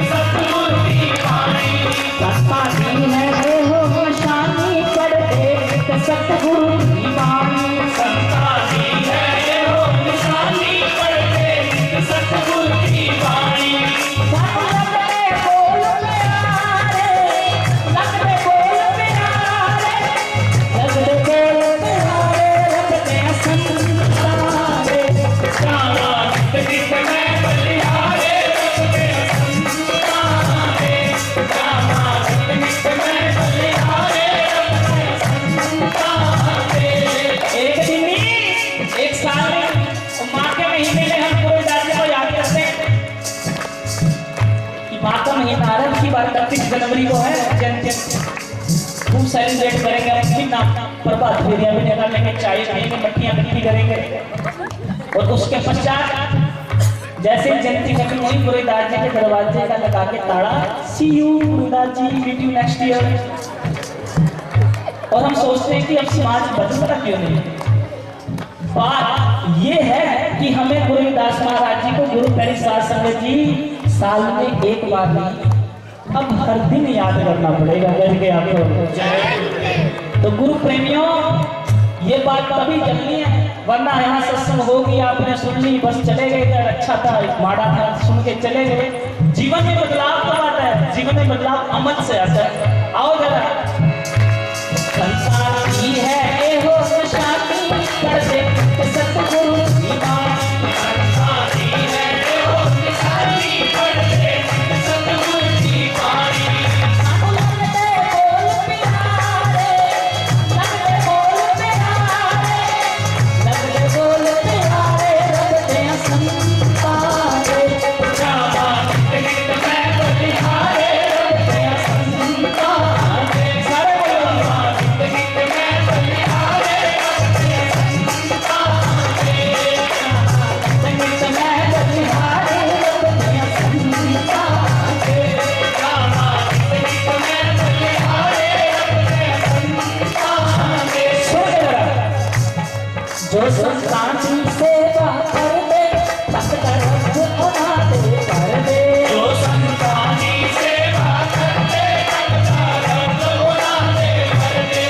सतगुरु की वाणी संतानी है हो शानी करते सतगुरु की वाणी संतानी है हो शानी करते सतगुरु की वाणी लगते बोल प्यारे लगते बोल प्यारे लगते बोल प्यारे लगते संत जनवरी को है जयंती, खूब सेलिब्रेट करेंगे अपनी नाम प्रभात फेरियां भी निकालेंगे, चाय पिएंगे, मट्टियां इकट्ठी करेंगे और उसके पश्चात जैसे जयंती खत्म हुई गुरुदास जी के दरवाजे का लगा के ताला, see you Gurudas ji, meet you next year. और हम सोचते हैं कि अब समाज बदलता क्यों नहीं, बात ये है कि हमें गुरुदास महाराज जी को गुरु प्यारी साध संगत जी साल में एक बार नहीं, अब हर दिन याद करना पड़ेगा। कर के आपको तो गुरु प्रेमियों, ये बात कभी जमनी है, वरना यहाँ सत्संग होगी, आपने सुन ली, बस चले गए, अच्छा था, माड़ा था, सुन के चले गए। जीवन में बदलाव कब आता है? जीवन में बदलाव अमल से आता है। आओ जरा, संसार की है ए हो शादी कर दे सतगुरु की बात, संसार की है ए हो शादी कर दे सतगुरु की बात। लगते बोल प्यारे, लगते बोल प्यारे, लगते बोल प्यारे, लगते संतारे, जावा गीत में बलिहारे, लगते संतारे, सारे बोलो गीत में बलिहारे, लगते संतारे, संगीत में बलिहारे, लगते संतारे, जावा गीत में बलिहारे, लगते संतारे। जो संतान की सेवा कर दे, तक तरफ उठा दे कर दे, जो संतान की सेवा कर दे, तक तरफ उठा दे कर दे,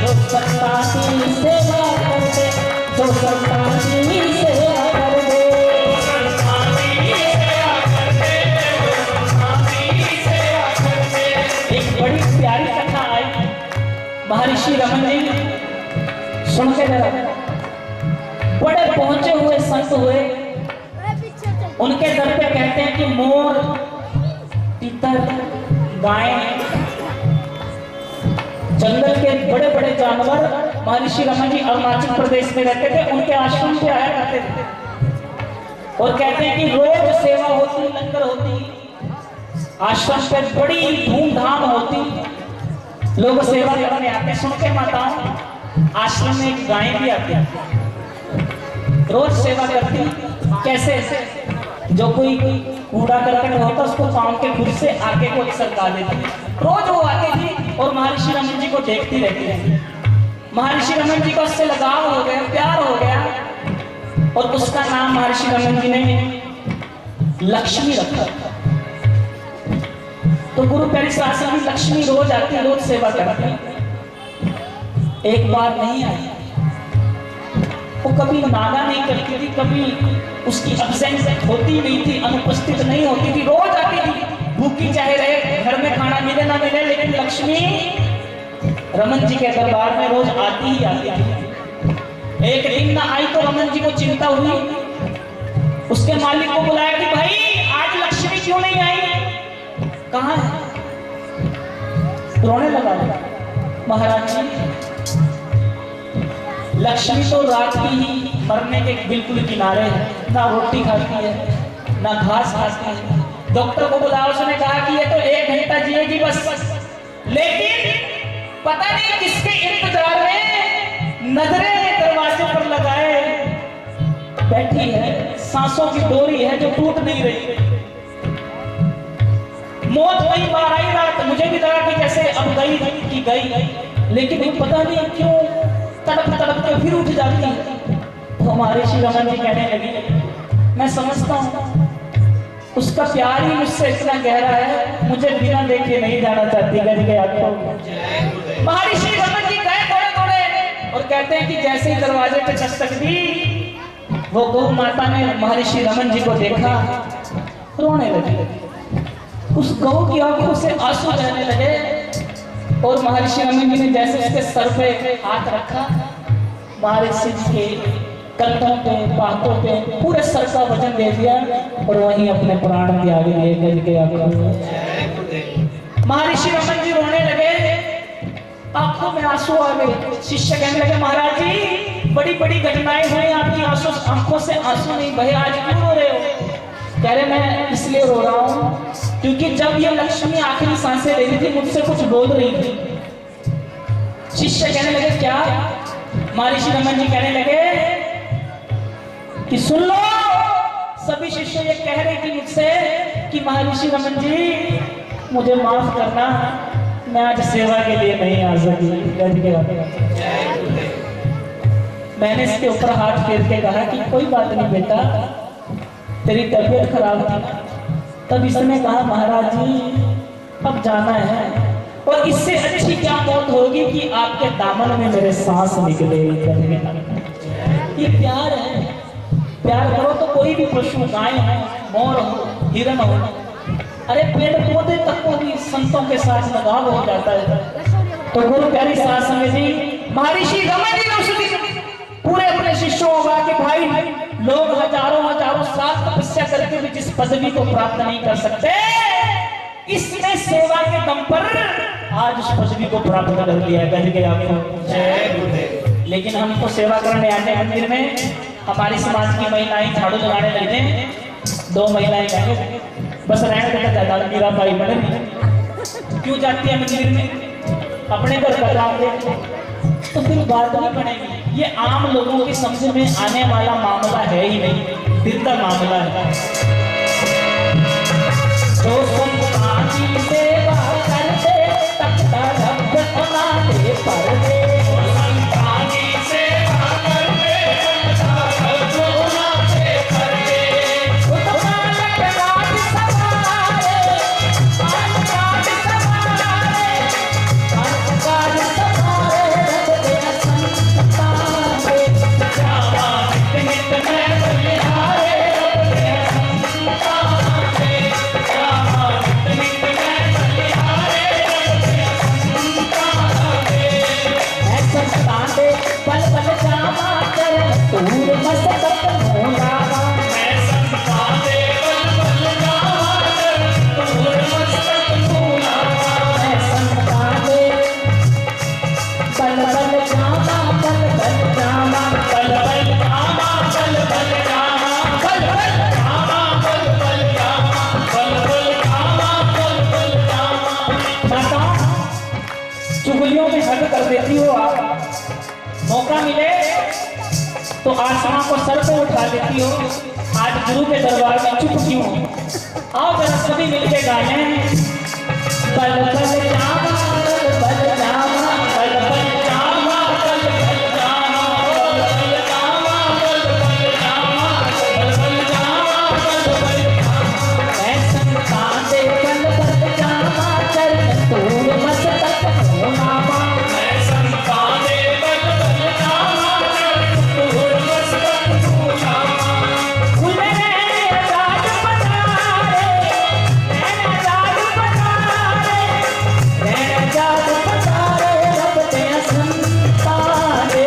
जो संतान की सेवा कर दे, जो संतान की सेवा कर दे, जो संतान की सेवा कर दे, जो संतान की सेवा कर दे। एक बड़ी प्यारी कथा आई, महर्षि रमन जी, सुन के जरा। बड़े पहुंचे हुए संत हुए, उनके दर पे कहते हैं कि मोर, तीतर, गाय, जंगल के बड़े बड़े जानवर महर्षि रमन जी अरुणाचल प्रदेश में रहते थे, उनके आश्रम पे आया करते थे और कहते हैं कि रोज सेवा होती, लंगर होती, आश्रम पे बड़ी धूमधाम होती, लोग सेवा करने आते। सुन के माताओं, आश्रम में एक गाय भी आती है, रोज सेवा करती। कैसे? जो कोई कूड़ा करकट होता उसको पांव के खुद से आगे को सरका देती, रोज वो आती थी और महर्षि रमन जी को देखती रहती है। महर्षि रमन जी को उससे लगाव हो गया, प्यार हो गया और उसका नाम महर्षि रमन जी ने लक्ष्मी रखा। तो गुरु प्यारी साध संगत लक्ष्मी रोज आती, रोज सेवा करती। एक बार नहीं आई, वो कभी नागा नहीं करती थी, कभी उसकी एब्सेंस होती नहीं थी, अनुपस्थित नहीं होती थी, रोज आती थी, भूखी चाहे रहे, घर में खाना मिले ना मिले, लेकिन लक्ष्मी रमन जी के दरबार में रोज आती ही आती थी। एक दिन ना आई तो रमन जी को चिंता हुई, उसके मालिक को बुलाया कि भाई आज लक्ष्मी क्यों नहीं आई, कहाँ है? रोने लगा महाराज जी, लक्ष्मी तो रात की ही मरने के बिल्कुल किनारे है, ना रोटी खाती है, ना घास खाती है। डॉक्टर को बुलाया, उसने कहा कि ये तो 1 घंटा जिएगी बस, लेकिन पता नहीं किसके इंतजार में नजरें दरवाजे पर लगाए बैठी है, सांसों की डोरी है जो टूट नहीं रही। मौत कई बार आई रात, मुझे भी लगा कि जैसे अब गई कि गई, लेकिन पता नहीं क्यों तड़प तड़प के फिर उठ जाती है। तो हमारे श्री रमन जी कहने लगी, मैं समझता हूँ उसका प्यार ही मुझसे इतना गहरा है, मुझे बिना देखे नहीं जाना चाहती। करके आपको महर्षि रमन जी गए दौड़े दौड़े और कहते हैं कि जैसे ही दरवाजे पे दस्तक दी, वो गौ माता ने महर्षि रमन जी को देखा, रोने लगी। उस गौ की आंखों से आंसू बहने लगे और महर्षि रमन जी ने जैसे उसके सर पे हाथ रखा, महर्षि जी के कंधों पे, बाहों पे पूरे सर का वजन दे दिया और वहीं अपने प्राण त्याग दिए। करके महर्षि रमन जी रोने लगे, आंखों में आंसू आ गए। शिष्य कहने लगे, महाराज जी बड़ी बड़ी घटनाएं हुई, आपकी आंखों से आंसू नहीं बहे, आज क्यों रो रहे हो? कह रहे मैं इसलिए रो रहा हूँ क्योंकि जब ये लक्ष्मी आखिरी सांसें ले रही थी, मुझसे कुछ बोल रही थी। शिष्य कहने लगे क्या? महर्षि रमन जी कहने लगे कि सुन लो, सभी शिष्य ये कह रहे थे मुझसे कि महर्षि रमन जी मुझे माफ करना, मैं आज सेवा के लिए नहीं आ सकी। मैंने इसके ऊपर हाथ फेर के कहा कि कोई बात नहीं बेटा, तेरी तबीयत खराब थी। तब इसने कहा महाराज जी अब जाना है, और इससे अच्छी क्या मौत होगी कि आपके दामन में मेरे सांस निकले। ये प्यार है। प्यार करो तो कोई भी पशु, गाय हो, मोर हो, हिरन हो, अरे पेड़ पौधे तक को भी संतों के साथ लगाव हो जाता है। तो गुरु प्यारी साध संगत जी, महर्षि रमन जी ने उस दिन पूरे अपने शिष्यों होगा कि भाई लोग हजारों साल तपस्या करके भी जिस पदवी को प्राप्त नहीं कर सकते, इसने सेवा के दम पर आज उस पदवी को प्राप्त कर लिया। गज के आपको जय गुरुदेव। लेकिन हमको सेवा करने आने मंदिर में हमारी समाज की महिलाएं झाड़ू लगाने लगते हैं। 2 महिलाएं कहेंगे बस रहने देता दादा मेरा भाई बने, क्यों जाती है मंदिर में, अपने घर का काम देख, तो फिर बात नहीं बनेगी। ये आम लोगों की समझ में आने वाला मामला है ही नहीं, दिल का मामला है। तो संतानी सेवा करते तख्ता रब बनाते पर्दे, संतानी सेवा करते तख्ता रब बनाते पर्दे, उत्मालक राज सवारे, पालकाज सवारे, पालकाज सवारे, रब दे संताने, जावा नित नित मैं बलिहारे, रब दे संताने, जावा नित नित मैं बलिहारे, रब दे संताने, मैं संताने पल पल जावा चरण तूर मस्तक मोलावा, मैं संताने पल पल जावा चरण तूर मस्तक मोलावा, मैं संताने पल पल जावा पल पल जावा पल पल जावा पल पल जावा पल पल जावा पल पल जावा पल पल जावा पल पल जावा। माता चुगलियों में हद कर देती हो आप, मौका मिले तो आसमां को सर पे उठा लेती हो। आज गुरु के दरबार में चुप क्यों हो? आओ जरा सभी मिलके गाएं, पल पल जावा पल पल जावा पल पल जावा पल पल जावा पल पल जावा पल पल जावा पल पल जावा पल पल जावा, मैं संताने पल पल जावा चरण तूर मस्तक मोलावा, मैं संताने पल पल जावा चरण तूर मस्तक मोलावा, खुले आजाद पधारे, नैन आजाद पधारे, नैन आजाद पधारे, रब दे संताने,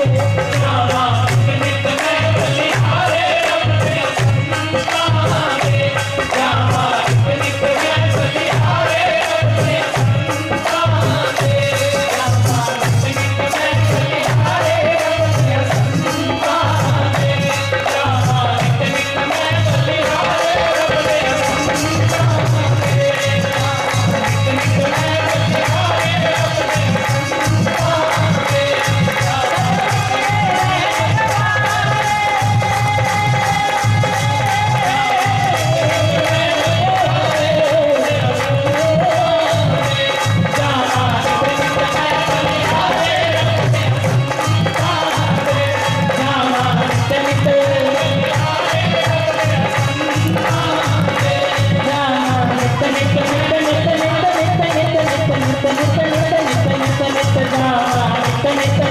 जावा नित नित मैं बलिहारे, रब दे संताने, जावा नित नित मैं बलिहारे, रब दे संताने, जावा नित नित मैं बलिहारे, रब दे संताने, जावा नित नित मैं बलिहारे, रब दे संताने, नित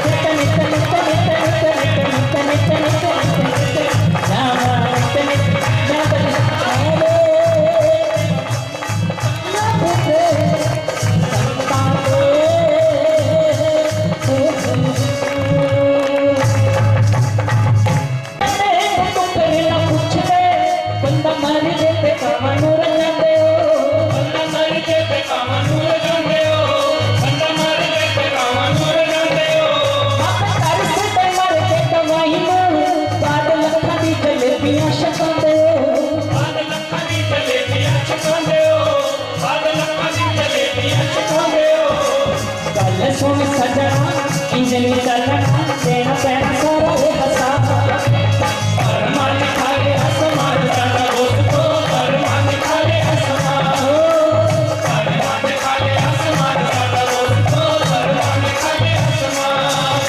नित मैं बलिहारे, रब दे सुन सजना इंजनी चलना देना पैना सारा वो हसा, परमान खाले आसमान जाना दोस्तों, परमान खाले आसमान, परमान खाले आसमान जाना दोस्तों, परमान खाले आसमान।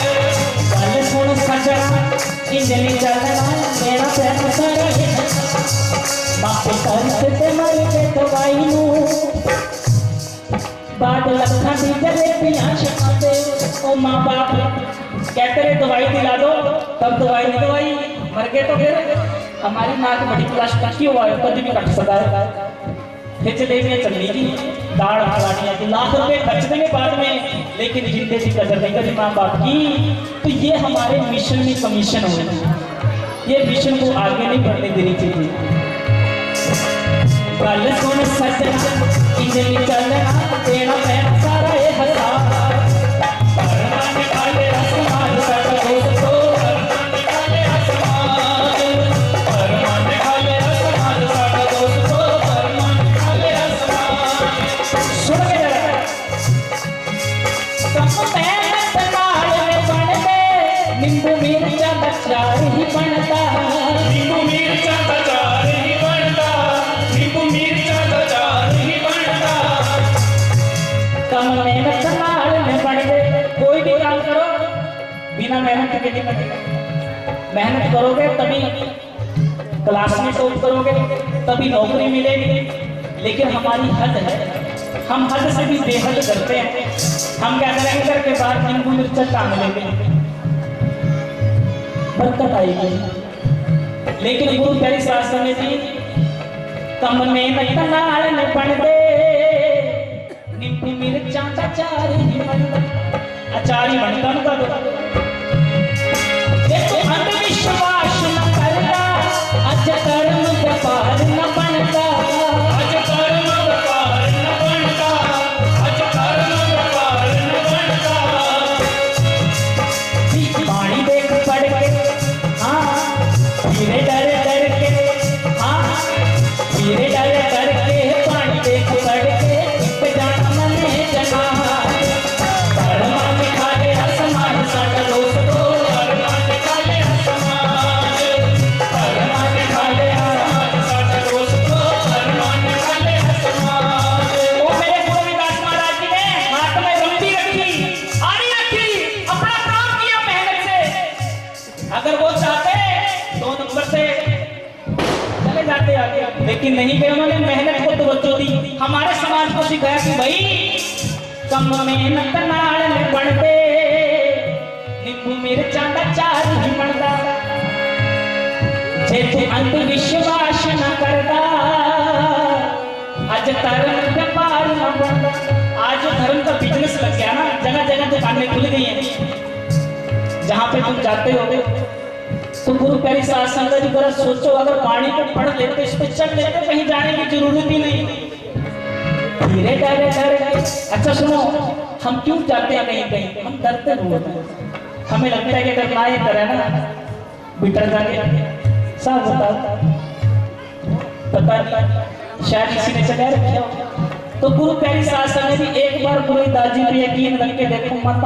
कल सुन सजना मापे कर से मर के दवाई नू बाद लखा दी जलेबियां छकाते। ओ माँ बाप कहते रहे दवाई दिला दो, तब दवाई नहीं दवाई, मर गए तो फिर हमारी नाक बड़ी प्लास्टिक की हुआ है, कभी भी कट सकता है। फिर जलेबियां चलनी की दाढ़ खिलानी है, लाख रुपए खर्च देंगे बाद में, लेकिन जिंदे की कदर नहीं करी माँ बाप की। तो ये हमारे मिशन में कमीशन हो, ये मिशन को आगे नहीं बढ़ने देनी चाहिए। कल सुन सजना इंजली चलना तेरा मैं सारा ये हसा नींबू मिर्चा अचार ही बनता, नींबू मिर्चा अचार ही बनता, नींबू मिर्चा अचार ही बनता। कम मेहनत नाल में बन गए। कोई भी काम करो बिना मेहनत के नहीं बनेगा। मेहनत करोगे तभी क्लास में टॉप करोगे, तभी नौकरी मिलेगी। लेकिन हमारी हद है, हम हद से भी बेहद करते हैं। हम क्या करेंगे घर के बाद नींबू मिर्चा टांग लेंगे, बरकत आएगी। लेकिन गुरु प्यारी शास्त्र में जी कम मेहनत नाल में बन दे, नींबू मिर्चा अचार ही बनता, अचार ही बनता उनका। देखो अंधविश्वास न करना, अज कर्म व्यापार न बनता, अज कर्म व्यापार न बनता, अज कर्म व्यापार न बनता। पानी देख पड़ के धीरे डर डर के, हाँ धीरे डर डर के पानी देख पड़ के जाना मने जना। परमान खा ले आसमान साडा दोस्तो, परमान खा ले आसमान, परमान खा ले आसमान साडा दोस्तो, परमान खा ले आसमान। वो मेरे गुरु रविदास महाराज जी ने हाथ में रंडी रखी, आरी रखी, अपना काम किया मेहनत से। अगर वो चाहते 2 नंबर से चले जाते आगे, लेकिन नहीं गए, उन्होंने मेहनत को तवज्जो दी। हमारे समाज को सिखाया कि भाई कम मेहनत नाल में बनते, नींबू मिर्चा अचार ही बनता। जे तू अंधविश्वास न करता, आज धर्म व्यापार न बनता। आज जो धर्म का बिजनेस लग गया ना, जगह जगह दुकानें खुल गई हैं, जहाँ पे तुम जाते हो तो गुरु प्यारी साध संगत जी जरा सोचो, अगर वाणी को पढ़ लेते, इस पे चल लेते, कहीं जाने की जरूरत ही नहीं। धीरे डर डर। अच्छा सुनो, हम क्यों जाते हैं कहीं कहीं? हम डरते बहुत हैं। हमें लगता है कि अगर ना ये करे ना बिटर जाके साफ होता, पता नहीं शायद इसी ने चला रखा हो। तो गुरु प्यारी साध संगत जी एक बार गुरु दाजी पे यकीन रख के देखो, मत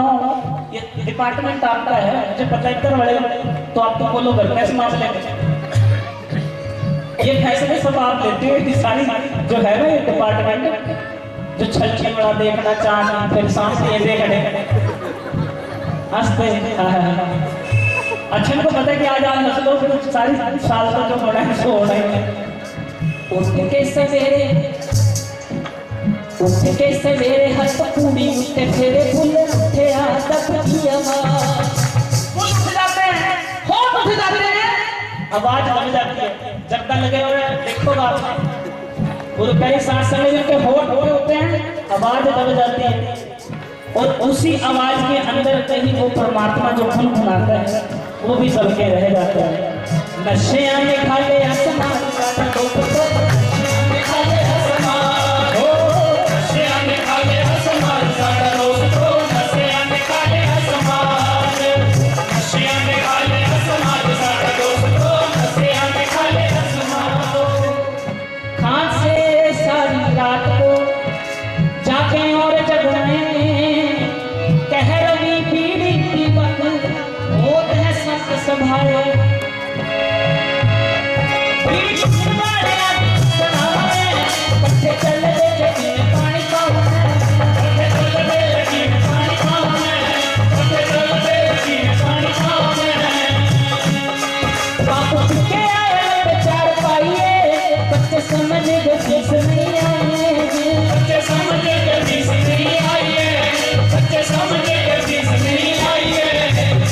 ये डिपार्टमेंट आपका है, मुझे पता है इधर बड़े, तो आप तो बोलो घर कैसे मामले में ये फैसले सब आप लेते हो। इतनी सारी जो है ना ये डिपार्टमेंट, जो छलकी बड़ा देखना चाहना, फिर सामने ये देखने हंसते। अच्छा इनको पता है कि आज नस्लों फिर सारी साल का जो होना है सो होना है। उठ के सवेरे, उठ के सवेरे हंस पूरी उठे फेरे फूल उठे आदत की आवाज। फूल उठ जाते हैं, होठ उठ जाते हैं, आवाज बन जाती है। जब तक लगे हुए देखो आप गुरु प्यारी साध संगत जी के होठ होते हैं, आवाज दब जाती है, और उसी आवाज के अंदर कहीं वो परमात्मा जो गुनगुनाता है वो भी दब के रह जाता है। नशे आने खा ले आसमान का दोस्तों, संभाले समझ गए फीस नहीं आई है, बच्चे समझ के फीस नहीं आई है, बच्चे समझ के फीस नहीं आई है।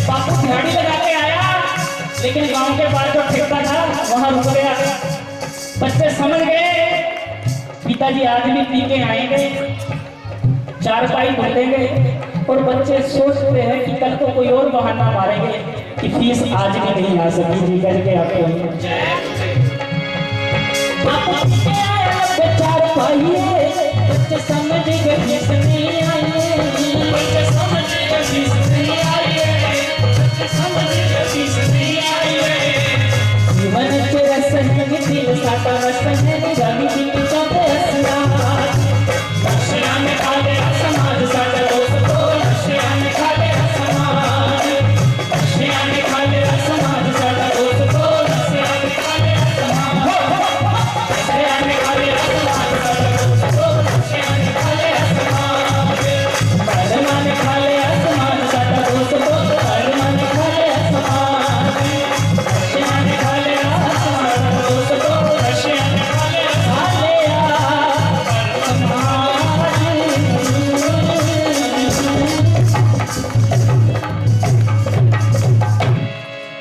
बापू दिहाड़ी लगा के आया, लेकिन गांव के पास जो ठेका था वहां रुक गया। बच्चे समझ गए पिताजी आज भी पी के आएंगे, चारपाई बदलेंगे, और बच्चे सोचते हैं कि कल को कोई और बहाना मारेंगे कि फीस आज भी नहीं आ सकी जी करके आते हैं। चारपाई बच्चे समझ गए फीस नहीं आई है, बच्चे समझ के फीस नहीं आई है, बच्चे समझ के फीस नहीं आई है। जीवन के रसन में दिल साटा रसन है, रवि जी की चौथे हसना रशिया में खा गया समाज साटा दोस्तों, रशिया में खा गया समाज, रशिया में खा गया समाज साटा दोस्तों, रशिया में खा गया समाज, रशिया में खा गया समाज साटा दोस्तों, रशिया में खा गया समाज, कर्मा ने खा लिया समाज साटा दोस्तों, कर्मा ने खा लिया समाज, रशिया में खा गया समाज दोस्तों, रशिया में खा गया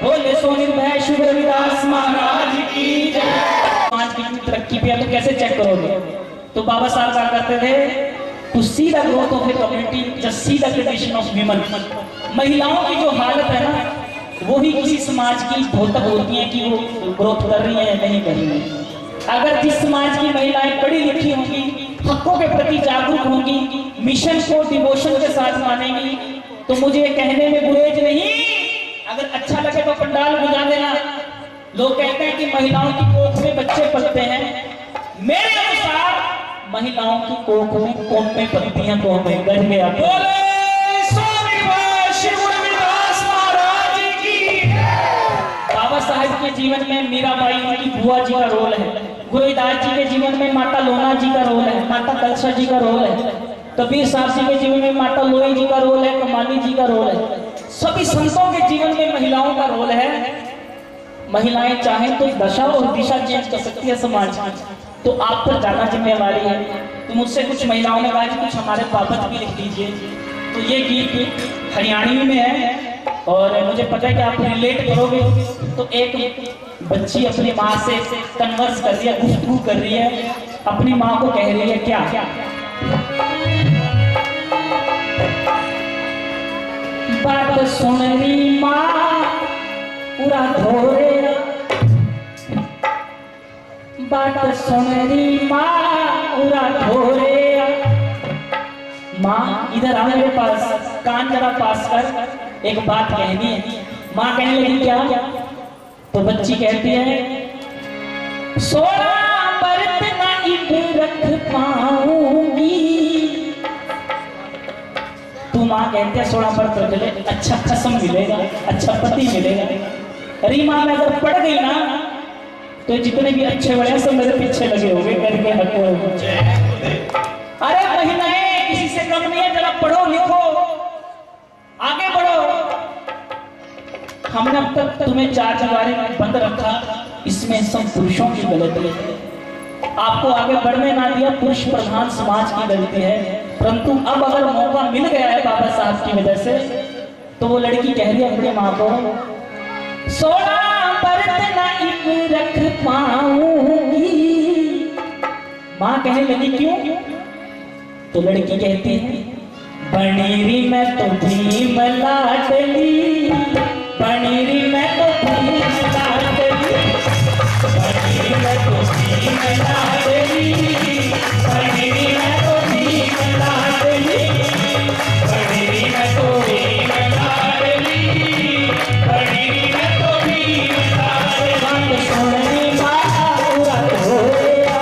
बोले सो निर्भय शुभ रविदास महाराज की जय। समाज की तरक्की पे तो कैसे चेक करोगे? तो बाबा साहब कहा करते थे to see the growth of a community just see the condition of women. महिलाओं की जो हालत है ना, वो ही किसी समाज की द्योतक होती है कि वो ग्रोथ कर रही है या नहीं कर रही है। अगर जिस समाज की महिलाएं पढ़ी लिखी होंगी, हकों के प्रति जागरूक होंगी, मिशन को डिवोशन के साथ मानेंगी, तो मुझे कहने में गुरेज नहीं। अगर अच्छा लगे तो पंडाल बुझा देना। लोग कहते हैं कि महिलाओं की कोख में बच्चे पलते हैं, मेरे अनुसार महिलाओं की कोख में कौन पलतियां तो हमें गढ़ गया। बोले स्वामी शिव रविदास महाराज की। बाबा साहब के जीवन में मीराबाई उनकी बुआ जी का रोल है, गोविंदास जी के जीवन में माता लोना जी का रोल है, माता कलसा जी का रोल है, कबीर साहब जी के जीवन में माता लोई जी का रोल है, कमाली जी का रोल है। सभी संतों के जीवन में महिलाओं का रोल है। महिलाएं चाहें तो दशा और दिशा चेंज कर सकती है समाज की, तो आप पर ज्यादा जिम्मेवारी है। तो मुझसे कुछ महिलाओं ने कहा कि कुछ हमारे बाबत भी लिख दीजिए। तो ये गीत हरियाणवी में है और मुझे पता है कि आप रिलेट करोगे। तो एक बच्ची अपनी माँ से कन्वर्स कर रही है, गुफ्तगू कर रही है, अपनी माँ को कह रही है क्या क्या बात सुन रही माँ पूरा धोरे, बात सुन रही माँ पूरा धोरे। माँ इधर आ मेरे पास, कान जरा पास कर, एक बात कहनी है। माँ कहने लगी क्या? तो बच्ची कहती है 16 बरत ना इब रख पाऊंगी। तू माँ कहते हैं 16 बरत रख ले, अच्छा कसम मिलेगा, अच्छा पति मिलेगा। अरे माँ मैं अगर पड़ गई ना तो जितने भी अच्छे बड़े सब मेरे पीछे लगे होंगे करके हक। अरे महिलाएं किसी से कम नहीं है, जरा पढ़ो लिखो, आगे बढ़ो। हमने अब तक तुम्हें 4 दीवारी में बंद रखा, इसमें सब पुरुषों की गलती है। आपको आगे बढ़ने ना दिया, पुरुष प्रधान समाज की गलती है। परंतु अब अगर मौका मिल गया है बाबा साहब की वजह से, तो वो लड़की कह रही है अपनी माँ को 16 बरत ना इब रख पाऊंगी। माँ कहने लगी क्यों? तो लड़की कहती है बनेरी मैं तो भीम लाडली, बनेरी मैं तो भीम लाडली, बनेरी मैं तो भीम लाडली, बनेरी मैं तो भीम लाडली, बनेरी मैं तो भीम लाडली, बनेरी मैं तो भीम लाडली। बात सुन रही माँ पूरा धोया,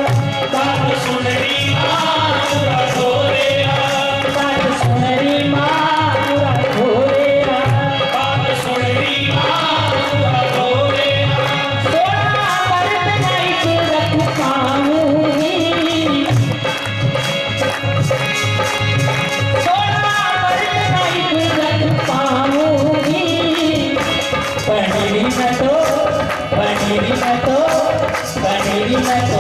बात सुन रही माँ पूरा धोया, बात सुन रही माँ पूरा धोया, बात सुन रही माँ पूरा धोया। 16 बरत नहीं के रख पाऊंगी, 16 बरत नहीं के रख पाऊंगी। पनीरी में तो, पनीरी में तो, पनीरी में तो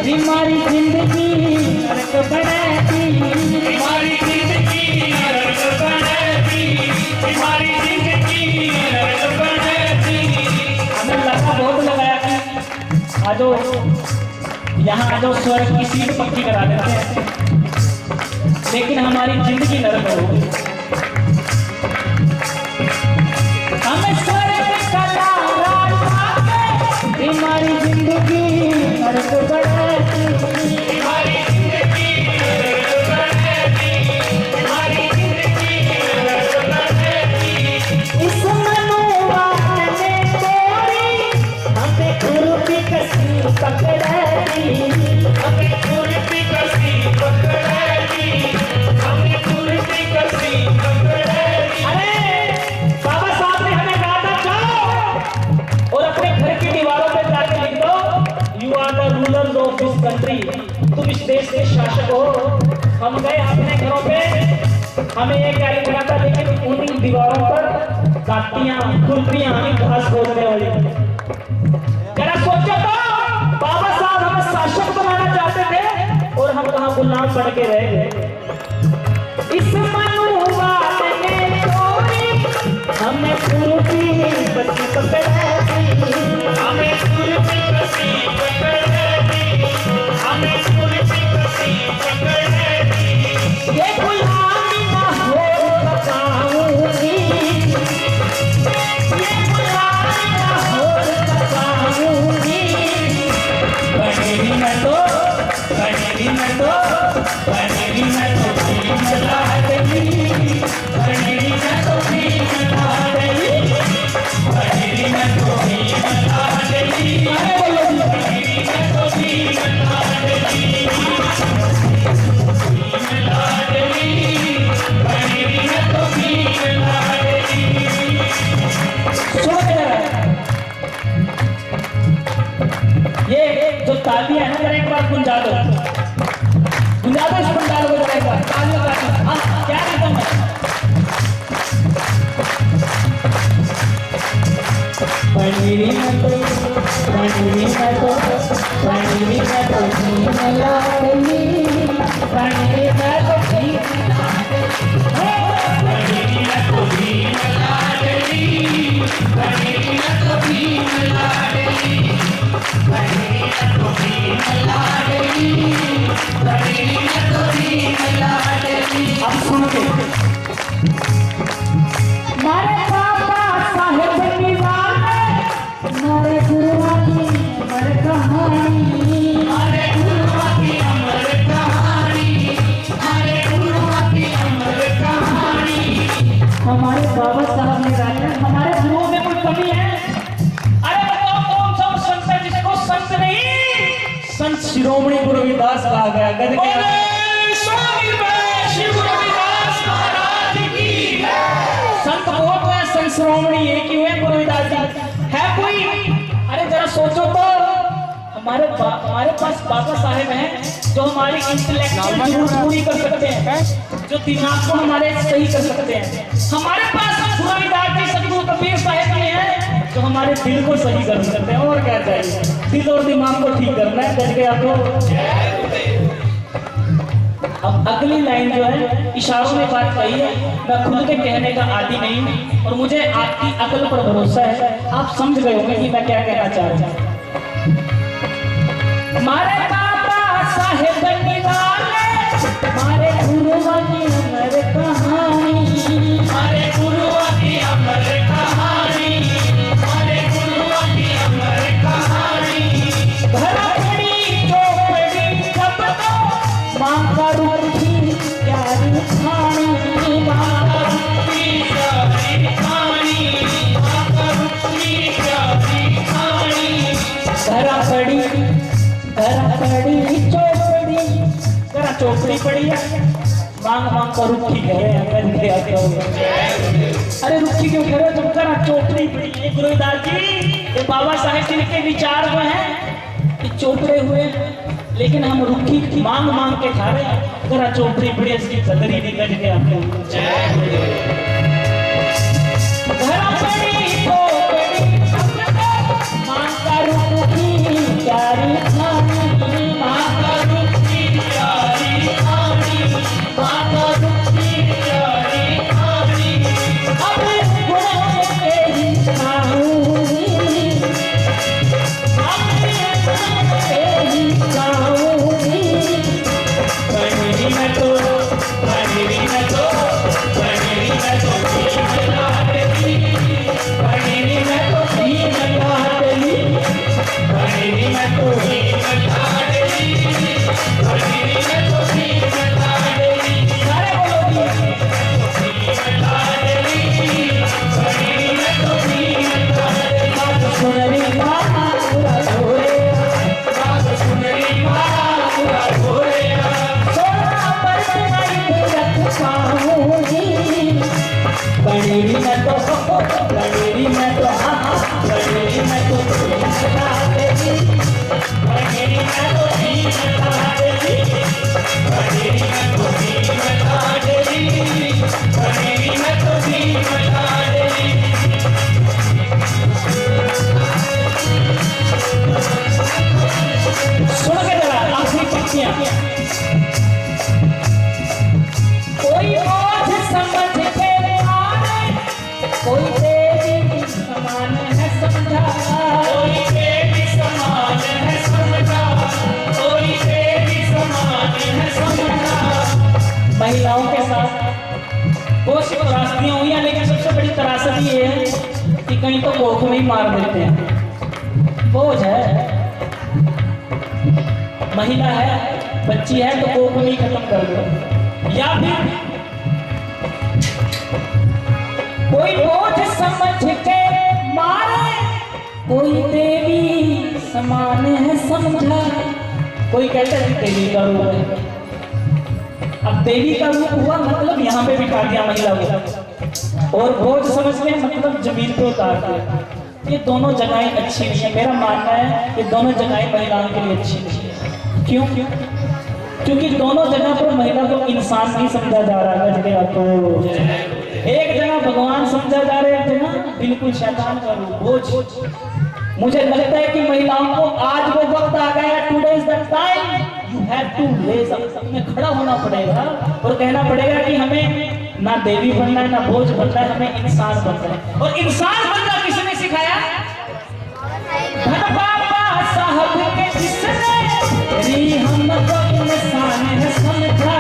हमारी जिंदगी नरक बनाती, हमारी जिंदगी नरक बनाती, हमारी जिंदगी नरक बनाती। हमें लगा बहुत लगाया कि आजो यहाँ आजो स्वर्ग की सीट पक्की करा देते हैं, लेकिन हमारी जिंदगी नरक होगी। हमें स्वर्ग का राज पाके हमारी जिंदगी नरक बनाती, हमारी जिंदगी नरक बनाती, हमारी जिंदगी नरक बनाती। इस मनोवान ने तोड़ी हमें खुरपी कसी पकड़ाई, हमें खुरपी कसी पकड़ाई, हमें खुरपी कसी पकड़ाई। अरे बाबा साहब ने हमें कहा था जाओ और अपने घर की दीवारों पे जाके लिख दो, you are the rulers of this country, तुम इस देश के शासक हो। हम गए अपने घरों पे, हमें ये क्या लिखना था, लेकिन उन दीवारों पर काटियां खुरपियां घास खोदने वाली। जरा सोचो तो, बाबा साहब हमें शासक बनाना चाहते थे और हम कहाँ गुलाम बन के रह गए। इस मनुवाद ने तोड़ी हमें खुरपी बची पकड़ाई, हमें खुरपी कसी पकड़ाई, हमें खुरपी कसी पकड़ाई। ये गुलामी ना हो बताऊंगी, ये गुलामी ना हो बताऊंगी। बनेगी मैं तो, बनेगी मैं तो, बनेगी मैं तो भीम लाडली, बनेगी मैं तो भीम लाडली, बनेगी मैं तो भीम लाडली, बनेगी मैं ये जो तालियां है ना, जरा एक बार गुंजा दो इस पंडाल को, जरा एक बार तालियों का। हाँ, क्या रिदम है। पनीरी में तो पनीरी में तो पनीरी में तो घी लाडली, पनीरी में तो घी पनीरी में तो घी लाडली, पनीरी में तो घी लाडली, पनीरी में तो घी लाडली, पनीरी में तो घी लाडली। अब सुन के मारे पापा साहेब हमारे गुरुआ की अमर कहानी, हमारे गुरुआ की अमर कहानी, हमारे गुरुआ की अमर कहानी। हमारे बाबा साहब ने गाया, हमारे गुरुओं में कोई कमी है? अरे बताओ कौन सा वो संत है जिसको संत नहीं संत शिरोमणि गुरु रविदास कहा गया। गद के स्वामी शिव रविदास महाराज की संत बहुत है, संत शिरोमणि एक ही हुए गुरु रविदास जी है कोई? अरे जरा सोचो तो, हमारे पास बाबा साहेब हैं जो हमारी इंटेलेक्चुअल जरूरत पूरी कर सकते हैं, जो दिमाग को हमारे सही कर सकते हैं। हमारे पास गुरु रविदास जी सतगुरु कबीर साहेब जी हैं जो हमारे दिल को सही कर सकते हैं। और क्या चाहिए? दिल और दिमाग को ठीक करना है। डर गया तो अब अगली लाइन जो है इशारों में बात कही है, मैं खुद के कहने का आदी नहीं हूँ और मुझे आपकी अकल पर भरोसा है। आप समझ गए होंगे कि मैं क्या कहना चाह रहा हूँ। हमारे बाबा साहेब हमारे गुरुआ की अमर कहानी, हमारे गुरुआ की अमर कहानी, हमारे गुरुआ की अमर कहानी। घरपड़ी चौपड़ी सब तो मां का रूठी प्यारी खानी, मां का रूठी प्यारी खानी, मां का रूठी प्यारी खानी। घरपड़ी चौपड़ी, जरा चौपड़ी पड़ी है, मांग मांग का रुखी घरे अरे रुखी क्यों घरे तुम? जरा चौपड़ी पड़ी है। गुरु रविदास जी ये बाबा साहेब जी के विचार हुए हैं कि चौपड़े हुए, लेकिन हम रुखी मांग मांग के खा रहे हैं। जरा चौपड़ी पड़ी, इसकी कदर ही नहीं करके आपको। घरपड़ी चौपड़ी मांग का रुखी प्यारी खानी, मां का रूठी प्यारी खानी, मां का रूठी प्यारी खानी। अपने गुणों के ही चाहूंगी, अपने गुणों के ही चाहूंगी। पनीरी में तो पनीरी में तो पनीरी में तो घी लाडली, पनीरी में तो घी लाडली, पनीरी में तो घी लाडली, पनीरी में तो घी लाडली। सारे बोलो घी लाडली, पनीरी में तो घी लाडली। बात सुन रही माँ पूरा छोड़े, बात सुन रही माँ पूरा छोड़े, सोना पर नहीं रख पाऊंगी। पनीरी में तो पनीरी में तो पनीरी में तो पनीरी में तो घी लाडली, पनीरी में तो घी लाडली, पनीरी में तो घी लाडली। सुन के जरा आखिरी पंक्तियां। कोई बोझ समझ के आने, कोई देवी समान है समझा, कोई देवी समान है समझा, कोई देवी समान है समझा। महिलाओं के साथ बहुत सी त्रासदियां हुई हैं, लेकिन सबसे बड़ी त्रासदी ये है कि कहीं तो कोख में ही मार देते हैं। बोझ है, महिला है, बच्ची है तो कोख में ही खत्म कर दो। या फिर कोई बोझ समझ के मारे, कोई देवी समान है समझा। कोई कहता है देवी का रूप है, अब देवी का रूप हुआ मतलब यहाँ पे बिठा दिया महिला को, और बोझ समझ के मतलब जमीन पे उतार दिया। ये दोनों जगहें अच्छी नहीं है। मेरा मानना है कि दोनों जगहें महिलाओं के लिए अच्छी नहीं है। क्यों? क्योंकि दोनों जगह पर महिला को इंसान नहीं समझा जा रहा है। जगह तो एक जगह भगवान समझा जा रहा है, एक जगह बिल्कुल शैतान का रूप बोझ। मुझे लगता है कि महिलाओं को आज वो वक्त आ गया, today is the time you have to raise up. हमें खड़ा होना पड़ेगा और कहना पड़ेगा कि हमें ना देवी बनना है ना बोझ बनना है, हमें इंसान बनना है। और इंसान बनना किसने सिखाया? धन बाबा साहब के जिसने री हमको इंसान है समझा।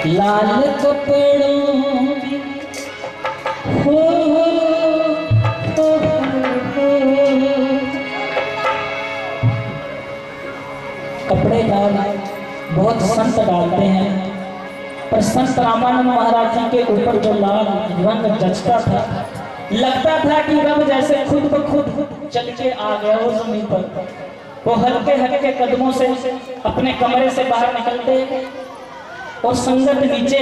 लाल कपड़ों में हो कपड़े लाल बहुत संत डालते हैं, पर संत रामानंद महाराज जी के ऊपर जो लाल रंग जचता था, लगता था कि रब जैसे खुद ब खुद चल के आ गया वो जमीन पर। वो हल्के हल्के कदमों से अपने कमरे से बाहर निकलते और संगत नीचे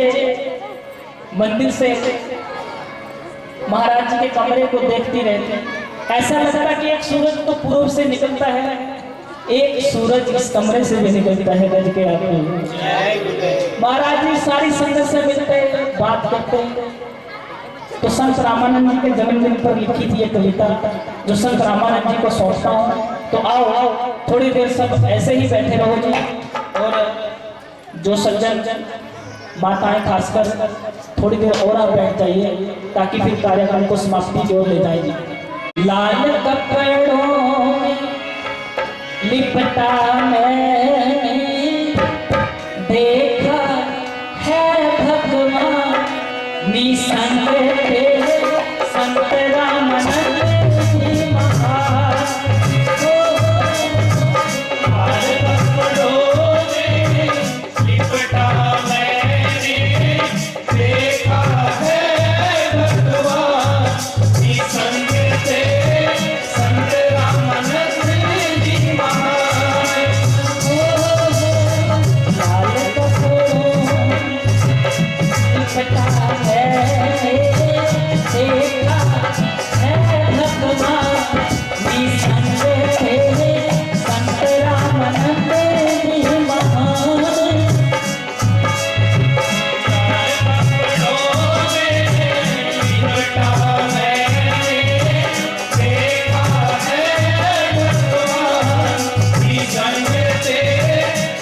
मंदिर से महाराज जी के कमरे को देखती रहती। ऐसा लगता कि एक सूरज तो पूर्व से निकलता है, एक सूरज इस कमरे से भी निकलता है। गज के आगे महाराज जी सारी संगत से मिलते बात करते। तो संत रामानंद जी के जन्मदिन पर लिखी थी ये कविता, जो संत रामानंद जी को सौंपता हूँ। तो आओ आओ थोड़ी देर सब ऐसे ही बैठे रहो जी, और जो सज्जन माताएं खासकर थोड़ी देर और आप बैठ जाइए, ताकि फिर कार्यक्रम को समाप्ति की ओर ले जाएगी। लाल कपड़ों में लिपटा मैंने देखा है भगवान निसंग तेरे संत रामानंद जी महाराज।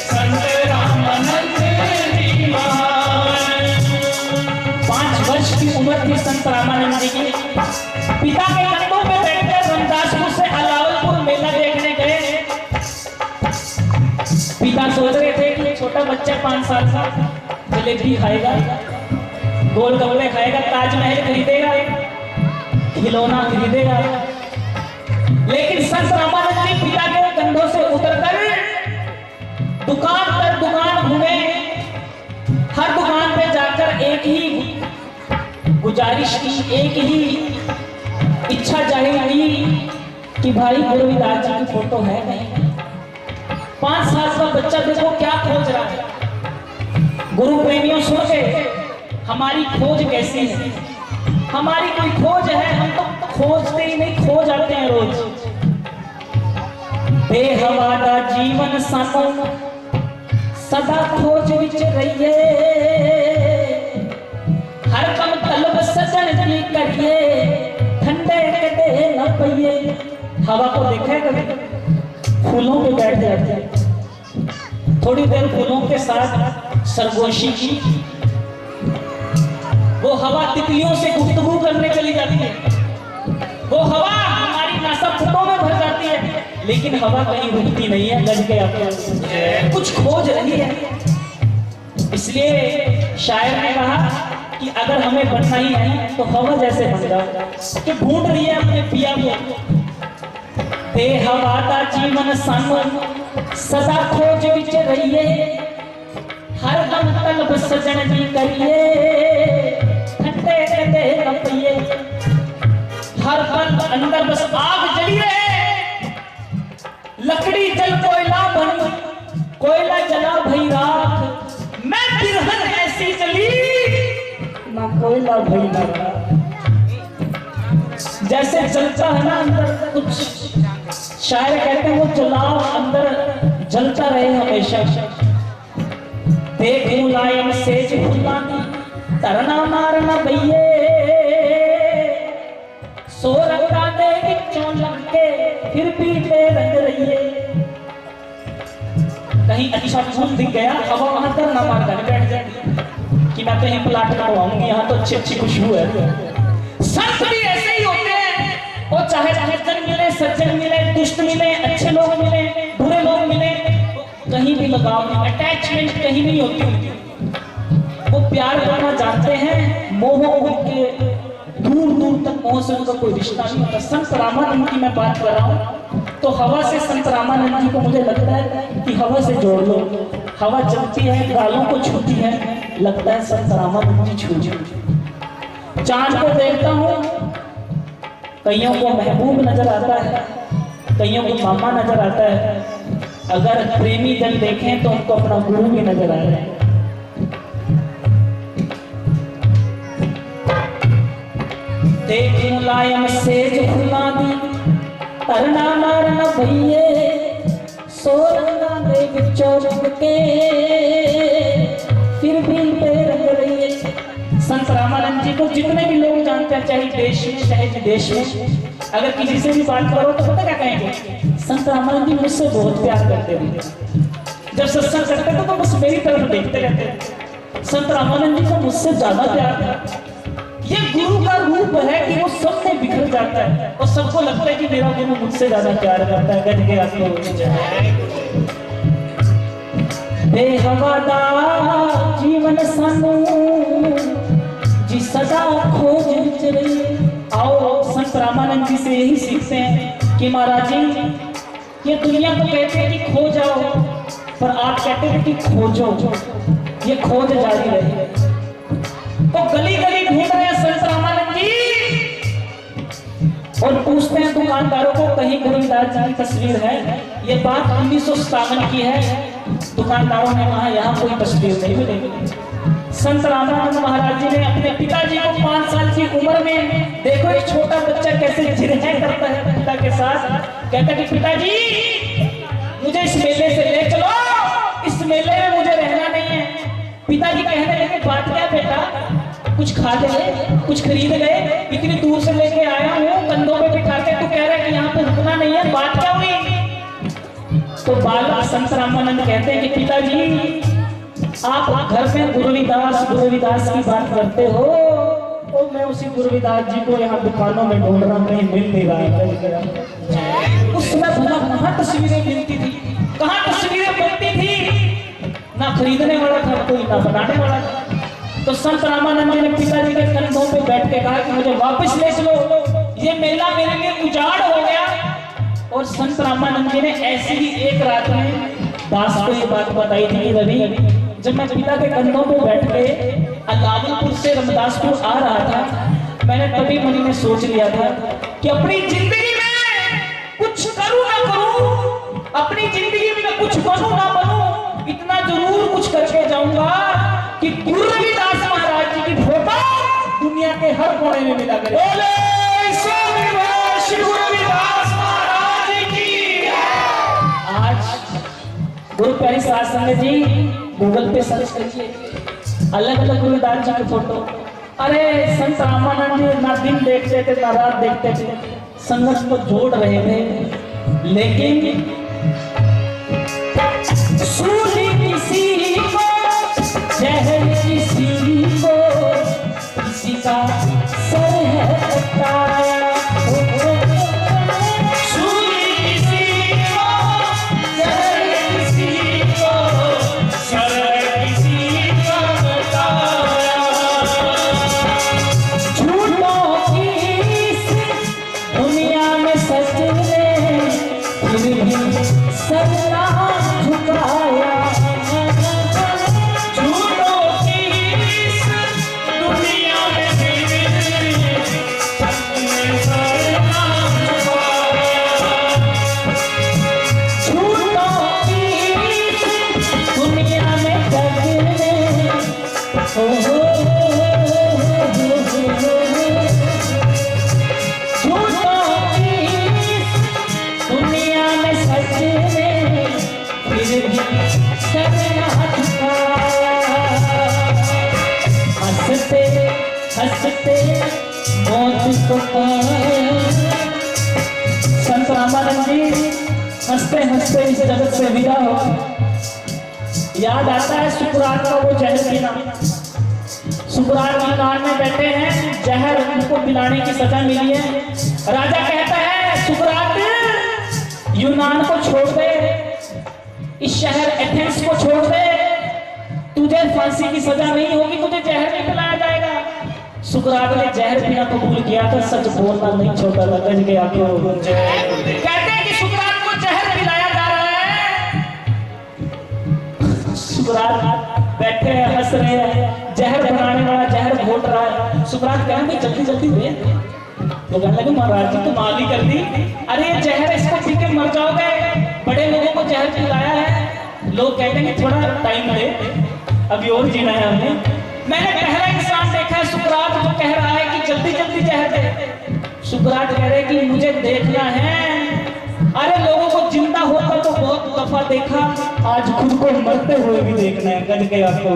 संत रामानंद जी महाराज। की उम्र थी संत रामानंद जी की। पिता के कंधों पे बैठकर रमदासपुर से अलावलपुर मेला देखने गए। पिता सोच रहे थे कि छोटा बच्चा 5 साल का जलेबी खाएगा, गोलगप्पे खाएगा, ताजमहल खरीदेगा, खिलौना खरीदेगा। लेकिन संत रामानंद जी पिता के कंधों से उतरकर दुकान पर दुकान घूमे। हर दुकान पे जाकर एक ही गुजारिश की, एक ही इच्छा जाहिर की कि भाई गुरु रविदास जी की फोटो है नहीं। 5 साल का बच्चा देखो क्या खोज रहा है। गुरु प्रेमियों सोचे हमारी खोज कैसी है, हमारी कोई खोज है? हम तो खोजते ही नहीं, खो जाते हैं रोज। बेहवादा जीवन सानू सदा खोज विच रहिए, हर कम तलब सजन की करिए, ठंडे कदे न पइए। हवा को देखा है कभी? फूलों पे बैठ जाते हैं, थोड़ी देर फूलों के साथ सरगोशी की, वो हवा तितलियों से गुफ्तगू करने चली जाती है। वो हवा हमारी नासापुटों में भर जाती है, लेकिन हवा कहीं रुकती नहीं है, लग के आते हैं, कुछ खोज रही है। इसलिए शायर ने कहा कि अगर हमें बनना ही नहीं तो हवा जैसे बन जाओ, कि ढूंढ रही है अपने पिया को। बेहवादा जीवन सानू सदा खोज विच रहिए, हर दम तलब सजन की करिए, ठंडे कदे न पइए। हर पल अंदर बस आग जली है, लकड़ी जल कोयला बनी, कोयला जला भई राख, मैं बिरहन ऐसी जली ना कोयला भई ना राख। जैसे जलता है ना अंदर कुछ, शायर कहते हैं वो जलाव अंदर जलता रहे हमेशा। देख मुलायम सेज फुलानी तरना मारना भैये, सो रंगा दे विचों लंके फिर भी बेरंग रहिए। कहीं अच्छा फूल दिख गया, हवा वहां तरना मार कर बैठ जाती कि मैं कहीं प्लाट कटवाऊंगी, यहाँ तो अच्छी अच्छी खुशबू है। संत भी ऐसे ही होते हैं, वो चाहे सज्जन मिले, सज्जन मिले, दुष्ट मिले, अच्छे लोग मिले, बुरे लोग मिले, कहीं भी लगाव नहीं, अटैचमेंट कहीं नहीं होती उनकी। वो प्यार करना जानते हैं, मोह उनके दूर दूर तक मोह से उनका कोई रिश्ता नहीं होता। संत रामानंद की मैं बात कर रहा हूँ तो हवा से संत रामानंद जी को मुझे लगता है कि हवा से जोड़ लो। हवा चलती है, गालों को छूती है, लगता है संत रामानंद जी छू जाओ। चांद को देखता हूँ, कईयों को महबूब नजर आता है, कईयों को मामा नजर आता है, अगर प्रेमी जन देखें तो उनको अपना गुरु भी नजर आ रहा है। देख मुलायम सेज फुलानी तरना मारना भैये, सो रंगा दे विचों लंके फिर भी बेरंग रहिए। संत रामानंद जी को जितने भी लोग जानते हैं, चाहे देश में चाहे विदेश में, अगर किसी से भी बात करो तो पता क्या कहेंगे? संत रामानंद जी मुझसे बहुत प्यार करते थे। जब सत्संग करते थे तो बस मेरी तरफ देखते रहते थे। संत रामानंद जी को मुझसे ज्यादा प्यार था। ये गुरु का रूप है कि वो सब में बिखर जाता है और सबको लगता है कि मेरा गुरु मुझसे ज्यादा प्यार करता है। गज के आगे बेहवादा जीवन सानू जी सदा खोज विच रहिए। आओ संत रामानंद जी से यही सीखते हैं कि महाराज जी, ये दुनिया को कहते हैं कि खो जाओ, पर आप कहते हैं कि खोजो, ये खोज जारी रहे। तो गली गली ढूंढ रहे हैं संत रामानंद जी और पूछते हैं दुकानदारों को कहीं गुरु रविदास जी की तस्वीर है। ये बात 1957 की है। दुकानदारों ने कहा यहाँ कोई तस्वीर नहीं मिलेगी। संत रामानंद महाराज जी ने अपने पिताजी को 5 साल की उम्र में, देखो एक छोटा बच्चा कैसे जिरह करता है पिता के साथ, कहता कि पिताजी मुझे इस मेले से ले चलो, इस मेले में मुझे रहना नहीं है। पिताजी कहने लगे बात क्या बेटा, कुछ खा गए, कुछ खरीद गए, इतनी दूर से लेके आया हूँ, कंधों पे बिठा के तू कह रहा है कि यहाँ पे रुकना नहीं है, बात क्या हुई? तो बालक संत रामानंद कहते हैं कि पिताजी आप घर में गुरु रविदास की बात करते हो, वो उसी गुरुविदास जी को यहाँ दुकानों में ढूंढ रहा, कहीं मिल नहीं रहा है। उस समय भला कहाँ तस्वीरें मिलती थी, कहाँ तस्वीरें बनती थी, ना खरीदने वाला था कोई, ना बनाने वाला था। तो संत रामानंद जी ने पिताजी के कंधों पे बैठ के कहा कि मुझे वापस ले चलो, ये मेला मेरे लिए उजाड़ हो गया। और संत रामानंद जी ने ऐसी ही एक रात में दास को ये बात बताई थी कि रवि, जब मैं पिता के कंधों पे बैठ के अलावलपुर से रमदासपुर आ रहा था, मैंने तभी मन में सोच लिया था कि अपनी जिंदगी में कुछ करूं ना करूं, अपनी जिंदगी में कुछ बनूं ना बनूं, इतना जरूर कुछ करके जाऊंगा कि गुरु रविदास महाराज जी की फोटो दुनिया के हर कोने में मिला करे। गुरु प्यारी साध संगत जी, गूगल पे सर्च करिए अलग अलग गुरुदास जी की फोटो। अरे संत रामानंद जी ना दिन देखते थे ना रात देखते थे, संगत को जोड़ रहे थे। लेकिन सूली किसी को, जहर किसी को, किसी का सर है कटाया। संत रामानंद जी हंसते हंसते इस जगत से विदा हो। याद आता है सुकरात का वो जहर पीना। सुकरात यूनान में बैठे हैं, जहर उनको पिलाने की सजा मिली है। राजा कहता है सुकरात यूनान को छोड़ दे, इस शहर एथेंस को छोड़ दे, तुझे फांसी की सजा नहीं होगी, तुझे जहर नहीं पिलाया जाएगा। सुकरात ने जहर पीना कबूल किया था, सच बोलना नहीं छोड़ा था। गज गया क्यों? कहते हैं कि सुकरात को जहर पिलाया जा रहा है। सुकरात बैठे हैं, हंस रहे हैं, जहर बनाने वाला जहर घोट रहा है। सुकरात कह रहे जल्दी जल्दी दे। तो कहने लगे महाराज जी तुम आली कर दी, अरे ये जहर इसको पी के मर जाओगे, बड़े लोगों को जहर पिलाया है। लोग कहते हैं कि थोड़ा टाइम दे, अभी और जीना है हमें। मैंने पहला इंसान देखा है सुकरात जो कह रहा है कि जल्दी जल्दी जहर दे। सुकरात कह रहे कि मुझे देखना है। अरे लोगों को जिंदा होता तो बहुत दफा देखा, आज खुद को मरते हुए भी देखना है। गज के आपको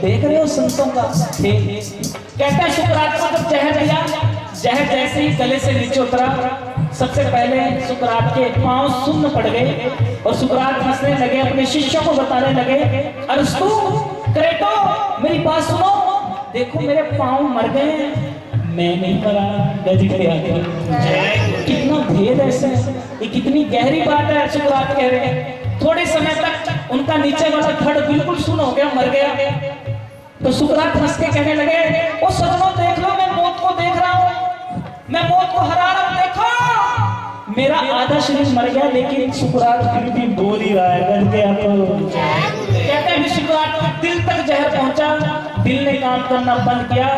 देख रहे हो संतों का। कहते हैं सुकरात को जब जहर दिया, जहर जैसे ही गले से नीचे उतरा, सबसे पहले सुकरात के पांव सुन्न पड़ गए और सुकरात हंसने लगे, अपने शिष्यों को बताने लगे, अरस्तु क्रेटो मेरी बात सुनो, देखो मेरे पांव मर गए, मैं नहीं मरा। गज के आगे कितना भेद है इसमें, ये कितनी गहरी बात है। सुकरात कह रहे हैं थोड़े समय तक उनका नीचे वाला धड़ बिल्कुल सुन्न हो गया, मर गया। तो सुकरात हंस के कहने लगे, ओ सजनों देख लो, मैं मौत को देख रहा हूँ, मैं मौत को हरा रहा हूँ, देखो मेरा आधा शरीर मर गया, लेकिन सुकरात फिर भी बोल ही रहा है। गज के आपको कहते हैं सुकरात के दिल तक जहर पहुंचा, दिल ने काम करना बंद किया।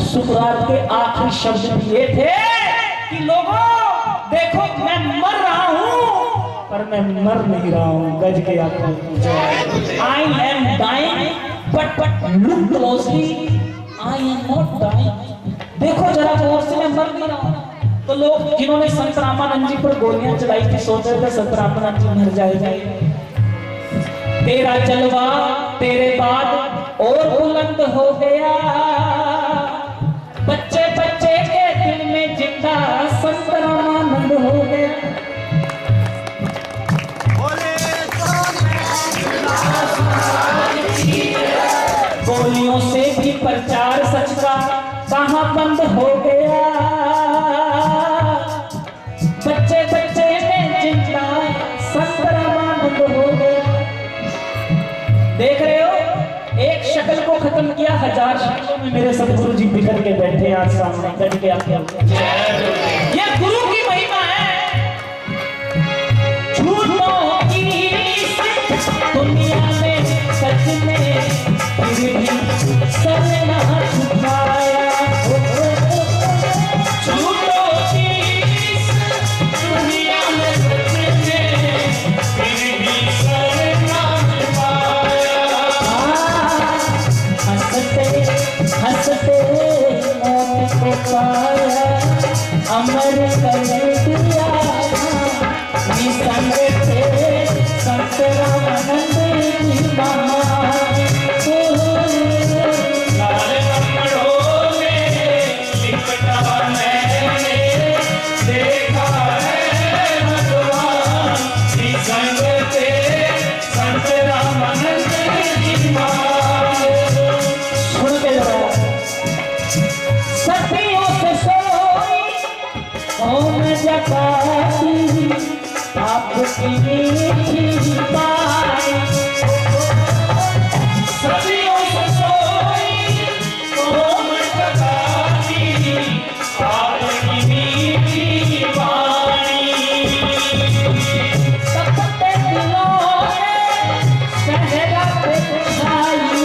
सुकरात के आखिरी शब्द ये थे कि लोगों देखो मैं मर रहा हूं पर मैं मर नहीं रहा हूं। गज के आपको I am dying but look closely I am not dying. देखो जरा गौर से, मैं मर नहीं रहा हूं। तो लोग जिन्होंने संत रामानंद जी पर गोलियां चलाई थी सोच रहे थे संत रामानंद जी मर जाएंगे। तेरा जलवा तेरे बाद और बुलंद हो गया, बच्चे बच्चे के दिल में जिंदा संत रामानंद हो गया। गोलियों से भी प्रचार सच का, कहाँ बंद हो गया, बच्चे बच्चे में चिंता संतरा बंद हो गया। देख रहे हो, एक शक्ल को खत्म किया, 1000 शक्लों में मेरे सदगुरु जी बिखर के बैठे आज सामने कट के आपके। ये गुरु की महिमा है। झूठों की दुनिया में सच में फिर भी सर ना झुकाया। झूठों की दुनिया में सच में फिर भी सर ना झुकाया। हंसते हंसते मौत को पाया, अमर कर दिया निसंग थे संत रामानंद जी महाराज। लाल कपड़ों में लिपटा मैंने देखा है भगवान, निसंग थे संत रामानंद जी महाराज। सुन के जरा, सखियों से सोई ओम जपाती, आपकी मीठी बाई। सदियों से सोई ओम जगाती, आपकी मीठी वाणी। तपते दिलों में सहरा पे छाई,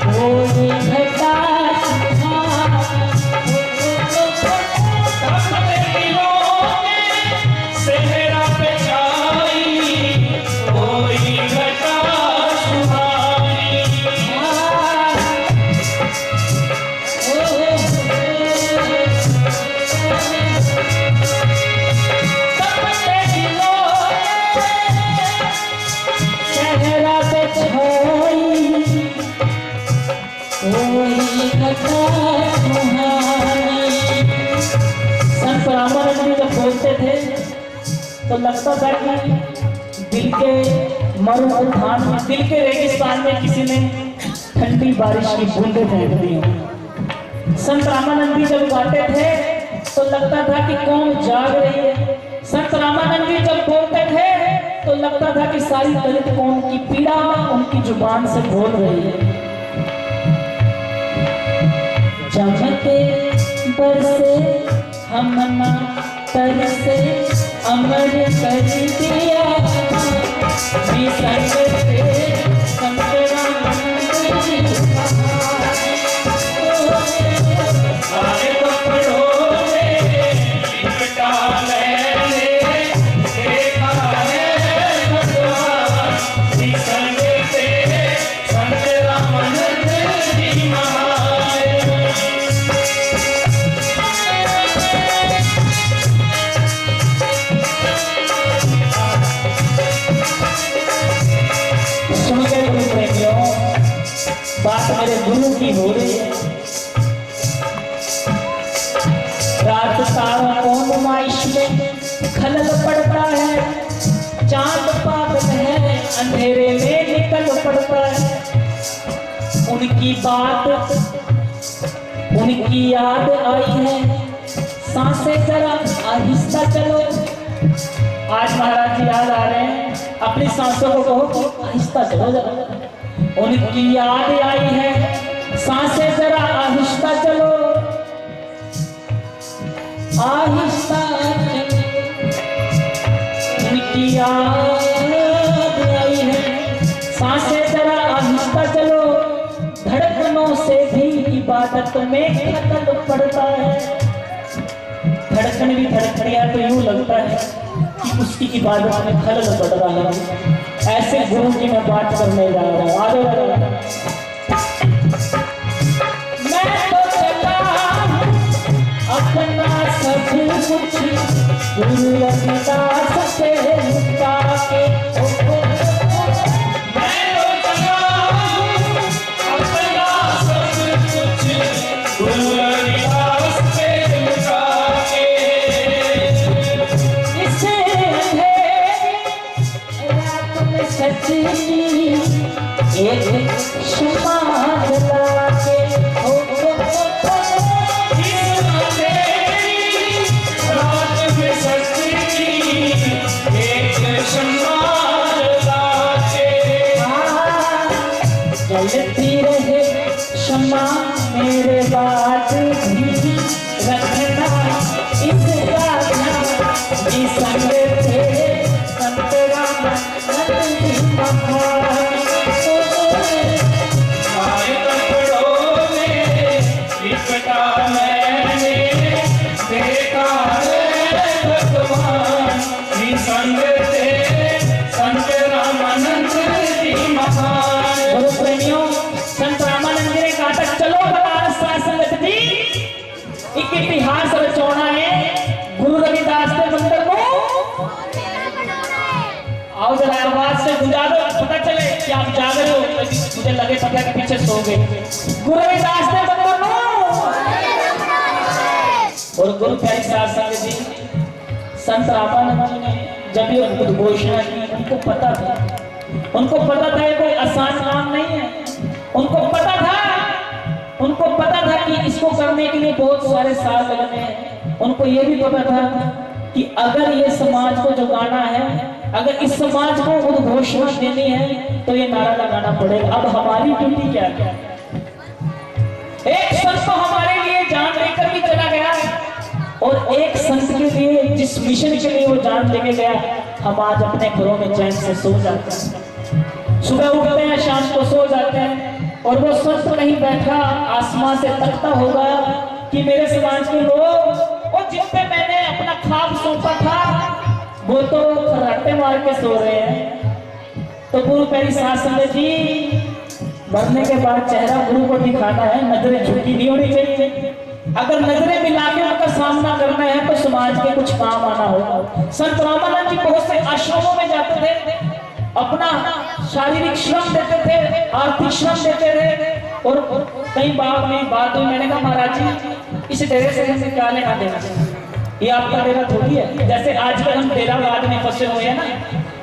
कोई घटा तपते दिलों में सेहरा पे छाई, कोई घटा सुहानी। तपते दिलों में सहरा पे छाई, कोई घटा सुहानी। संत रामानंद जी जब बोलते थे तो लगता था कि दिल के मरुस्थान में, दिल के रेगिस्तान में किसी ने ठंडी बारिश की बूंदें फेंक दी हो। संत रामानंद जी जब गाते थे तो लगता था कि कौन जाग रही है। संत रामानंद जी जब बोलते थे तो लगता था कि सारी दलित कौम की पीड़ा उनकी जुबान से बोल रही है। चमके बरसे हमना तरसे अमर कर दिया, निसंग थे संत रामानंद जी महाराज। लाल कपड़ों में लिपटा मैंने देखा है भगवान, निसंग थे संत रामानंद जी महाराज। सुन के गुरु प्रेमियों, बात मेरे गुरु की हो रही है। रात तारों को नुमाइश में खलल पड़ता है, चांद पागल है अंधेरे में निकल पड़ता है। उनकी बात उनकी याद आई है, सांसें जरा आहिस्ता चलो। आज महाराज जी याद आ रहे हैं, अपनी सांसों को कहो आहिस्ता चलो जरा। उनकी याद आई है, सांसें जरा आहिस्ता चलो, आहिस्ता चलो। उनकी याद आई है, सांसें जरा आहिस्ता चलो। धड़कनों से भी इबादत में खलल पड़ता है। धड़कन भी धड़कने तो यूं लगता है कि उसकी इबादत में खलल पड़ रहा है। ऐसे गुरु की मैं बात करने जा रहा हूँ। आगे मैं तो चला अपना सब कुछ गुरु रविदास से लुटा के। मैं तो चला अपना सब कुछ गुरु रविदास से लुटा के। इसे रात में सच्ची एक शुमा जला के। संग थे संत रामानंद जी महान। माए कपड़ों में लिपटा मैंने देखा है भगवान, जी संग थे संत रामानंद जी महान। गुरु प्रेमियों, संत रामानंद जी ने कहा था चलो बनारस साध संगत जी, एक इतिहास रचोना है गुरु रविदास के मंदिर को। आओ जरा आवाज से गुंजा दो, पता चले कि आप जाग रहे हो, मुझे लगे पता के पीछे सो गए। गुरु रविदास के मंदिर को और गुरु प्यारी साध संगत जी, संत रामानंद जी ने जब ये उद्घोषणा की, उनको पता था ये कोई आसान काम नहीं है। उनको पता था कि इसको करने के लिए बहुत सारे साल लगने हैं। उनको ये भी पता था कि अगर ये समाज को जगाना है, अगर इस समाज को उद्घोषणा देनी है तो ये नारा लगाना पड़ेगा। अब हमारी ड्यूटी क्या है? एक संत तो हमारे लिए जान लेकर भी चला गया और एक संत के लिए, जिस मिशन के लिए वो जान लेके गया, हम आज अपने घरों में चैन से सो जाते हैं, सुबह उठते हैं, शाम को सो जाते हैं, और वो संत कहीं बैठा आसमां से तकता होगा कि मेरे समाज के लोग, और जिन पे मैंने अपना ख्वाब सौंपा था वो तो रट्टे मार के सो रहे हैं। तो गुरु प्यारी साध संगत जी, मरने के बाद चेहरा गुरु को दिखाना है, नजरें झुकी नहीं होनी चाहिए। अगर नजरें मिला के उनका सामना करना है तो समाज के कुछ काम आना होगा। संत रामानंद जी बहुत से आश्रमों में जाते थे, अपना शारीरिक श्रम देते थे, आर्थिक श्रम देते थे, और कई बात हुई, मैंने कहा महाराज जी इस डेरे से हमें क्या लेना देना, ये आपका डेरा थोड़ी है। जैसे आजकल हम डेरावाद में फंसे हुए हैं ना,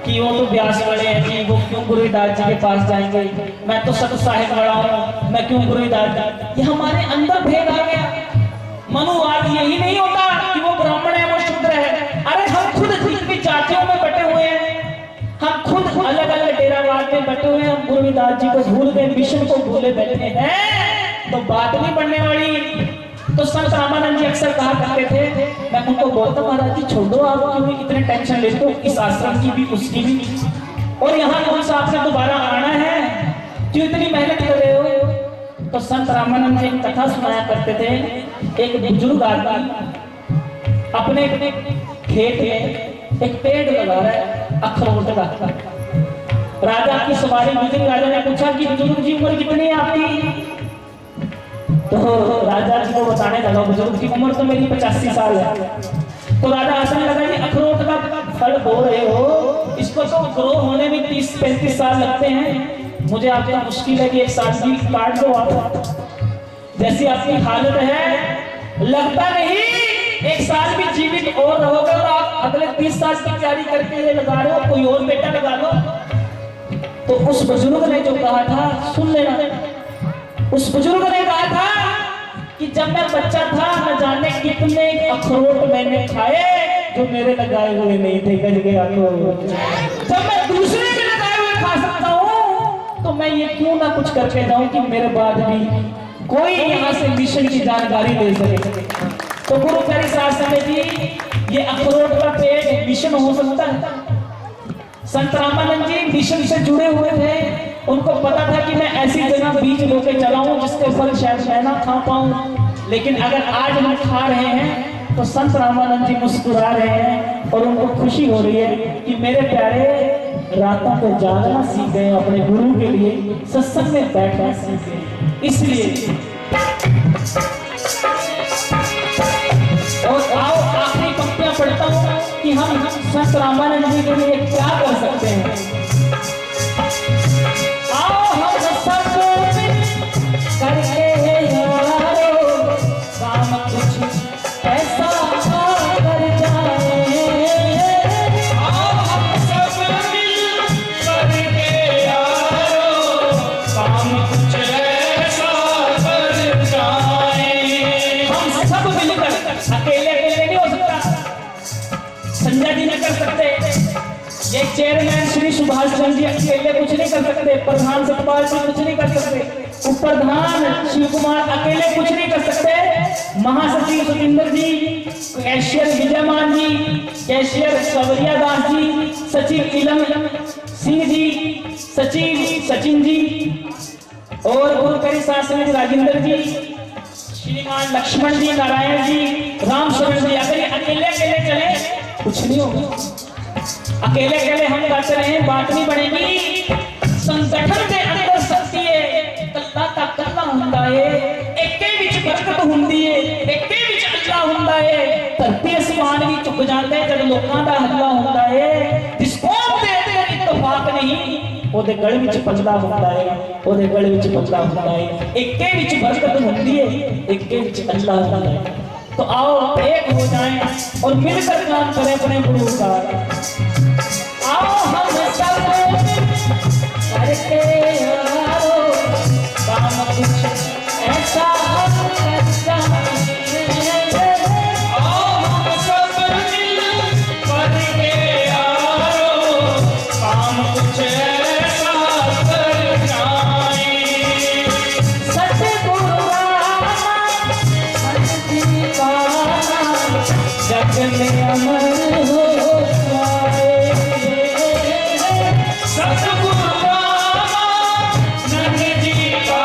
कि वो तो ब्यास बड़े हैं जी, वो क्यों गुरु रविदास जी के पास जाएंगे, मैं तो सत साहिब बड़ा हूँ, मैं क्यों गुरु रविदास जी। ये हमारे अंदर भेद आ गया। मनुवाद यही नहीं होता कि वो ब्राह्मण है वो शूद्र है। अरे हम खुद जितनी जातियों में बटे हुए हैं, हम खुद अलग अलग डेरावाद में बटे हुए हैं, हम गुरु रविदास जी को भूल गए, मिशन को भूले बैठे हैं, तो बात नहीं बनने वाली। तो संत रामानंद जी अक्सर कहा करते थे, मैं उनको बोलता महाराज जी छोड़ो, आप क्यों इतने टेंशन लेते हो, इस आश्रम की भी उसकी भी, और यहाँ कौन सा आपसे दोबारा आना है, क्यों इतनी मेहनत कर रहे हो। तो संत रामानंद जी एक कथा सुनाया करते थे। एक बुजुर्ग आदमी अपने खेत में एक पेड़ लगा रहा है अखरोट का। राजा की सवारी गुजरी, राजा ने पूछा कि बुजुर्ग जी उम्र कितनी है आपकी। तो राजा जी को बताने लगा, बुजुर्ग की उम्र तो मेरी 85 साल है। तो राजा हंसने लगा, जी अखरोट का फल बो रहे हो, इसको तो ग्रो होने में 30-35 साल लगते हैं, मुझे आपका मुश्किल है कि एक साल भी काट दो आप। जैसी आपकी हालत है लगता नहीं एक साल भी जीवित और रहोगे, और आप अगले 30 साल की तैयारी करके ये लगा रहे हो, कोई और बेटा लगा लो। तो उस बुजुर्ग ने जो कहा था सुन लेना, उस बुजुर्ग ने कहा था कि जब मैं बच्चा था न जाने कितने अखरोट मैंने खाए जो मेरे लगाए हुए नहीं थे, गज गया तो जब मैं दूसरे के लगाए हुए खा सकता हूँ तो मैं ये क्यों ना कुछ करके जाऊं कि मेरे बाद भी कोई यहाँ से मिशन की जानकारी ले सके। तो गुरु प्यारी साध संगत जी, ये अखरोट का पेड़ मिशन हो सकता है। संत रामानंद जी मिशन से जुड़े हुए थे, उनको पता था कि मैं ऐसी जगह बीज लेके चला हूं जिसके फल शायद मैं ना खा पाऊं, लेकिन अगर आज हम खा रहे हैं तो संत रामानंद जी मुस्कुरा रहे हैं और उनको खुशी हो रही है कि मेरे प्यारे रातों को जागना सीख गए, अपने गुरु के लिए सत्संग में बैठना सीख गए। इसलिए और आओ आखिरी पंक्तियां पढ़ता हूं कि हम संत रामानंद जी के लिए क्या कर सकते हैं। आओ हम सब करके यारो काम कुछ ऐसा कर जाए। आओ हम सब मिल करके यारो काम कुछ ऐसा कर जाए। हम सब मिलकर, अकेले अकेले नहीं हो सकता। संजय जी नहीं कर सकते, ये चेयरमैन श्री सुभाष चंद्र जी अकेले कुछ नहीं कर सकते, प्रधान सतपाल जी कुछ नहीं कर सकते, उप प्रधान शिव कुमार अकेले कुछ नहीं कर सकते। महासचिव सतिंदर जी, कैशियर विजयमान जी, कैशियर सवरिया दास जी, सचिव इलम सिंह जी, सचिव सचिन जी और गुरुकरी शासन राजेंद्र जी, श्रीमान लक्ष्मण जी, नारायण जी, राम शरण जी। अगर ये अकेले अकेले चले कुछ नहीं होगा। अकेले अकेले हम करते रहे बात नहीं बनेगी। संगठन के अंदर शक्ति है, कल्ला का कल्ला हुंदा है, एके विच बरकत हुंदी है, एके विच अल्लाह हुंदा है। धरती आसमान भी झुक जाते हैं जब लोकां दा हल्ला हुंदा है। जिस कौम दे अंदर इत्तेफाक नहीं ओदे गल विच पल्ला हुंदा है, ओदे गल विच पल्ला हुंदा है। एके विच बरकत हुंदी है, एके विच अल्लाह हुंदा है। तो आओ एक हो जाएं और मिलकर काम करें अपने गुरु का। आओ हम सब करके आओ काम कुछ ऐसा हम कर जाएं। आओ हम सब मिल करके आओ काम कुछ ऐसा कर जाएं। सतगुरु जग में अमर हो जाए। सतगुरु रामानंद जी का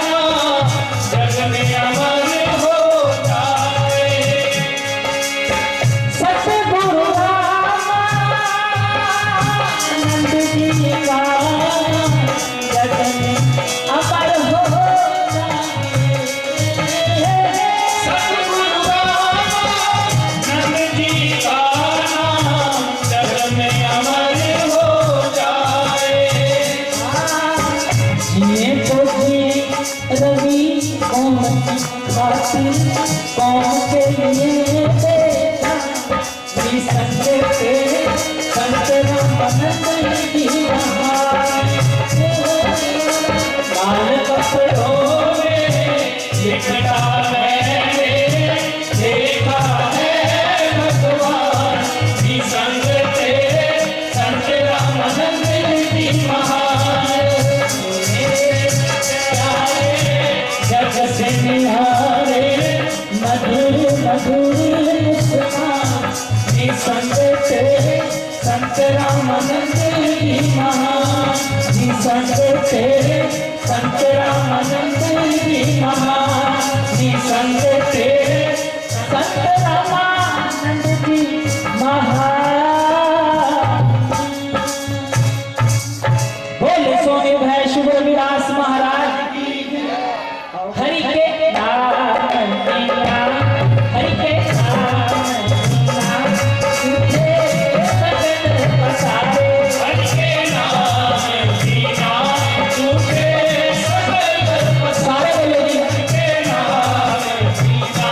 नाम जग में अमर हो जाए। सतगुरु रामानंद जी का जग में अमर हो जाए। सतगुरु रामानंद जी का नाम जग में अमर हो जाए। जिए तो जिए रवि कौन खातिर कौन के लिए बेटा जी संगे के संत रामानंद जी लाल कपड़ों में लिखता मैंने देखा है भगवान जी संग तेरे संत रामानंद जी महान। जग से निहारे मधुर मधुर मुस्कान जी संग तेरे संत रामानंद जी महान। जी संग तेरे संत रामानंद जी महान। जी संग तेरे संत रामानंद जी महान। बोले सोने भाई शुभ विलास महाराज हरि के नाम दिया, हरि के नाम तुझे सगल पसारे। हरि के नाम दीना तुझे सगल सारे बोले जी हरि के नाम दीना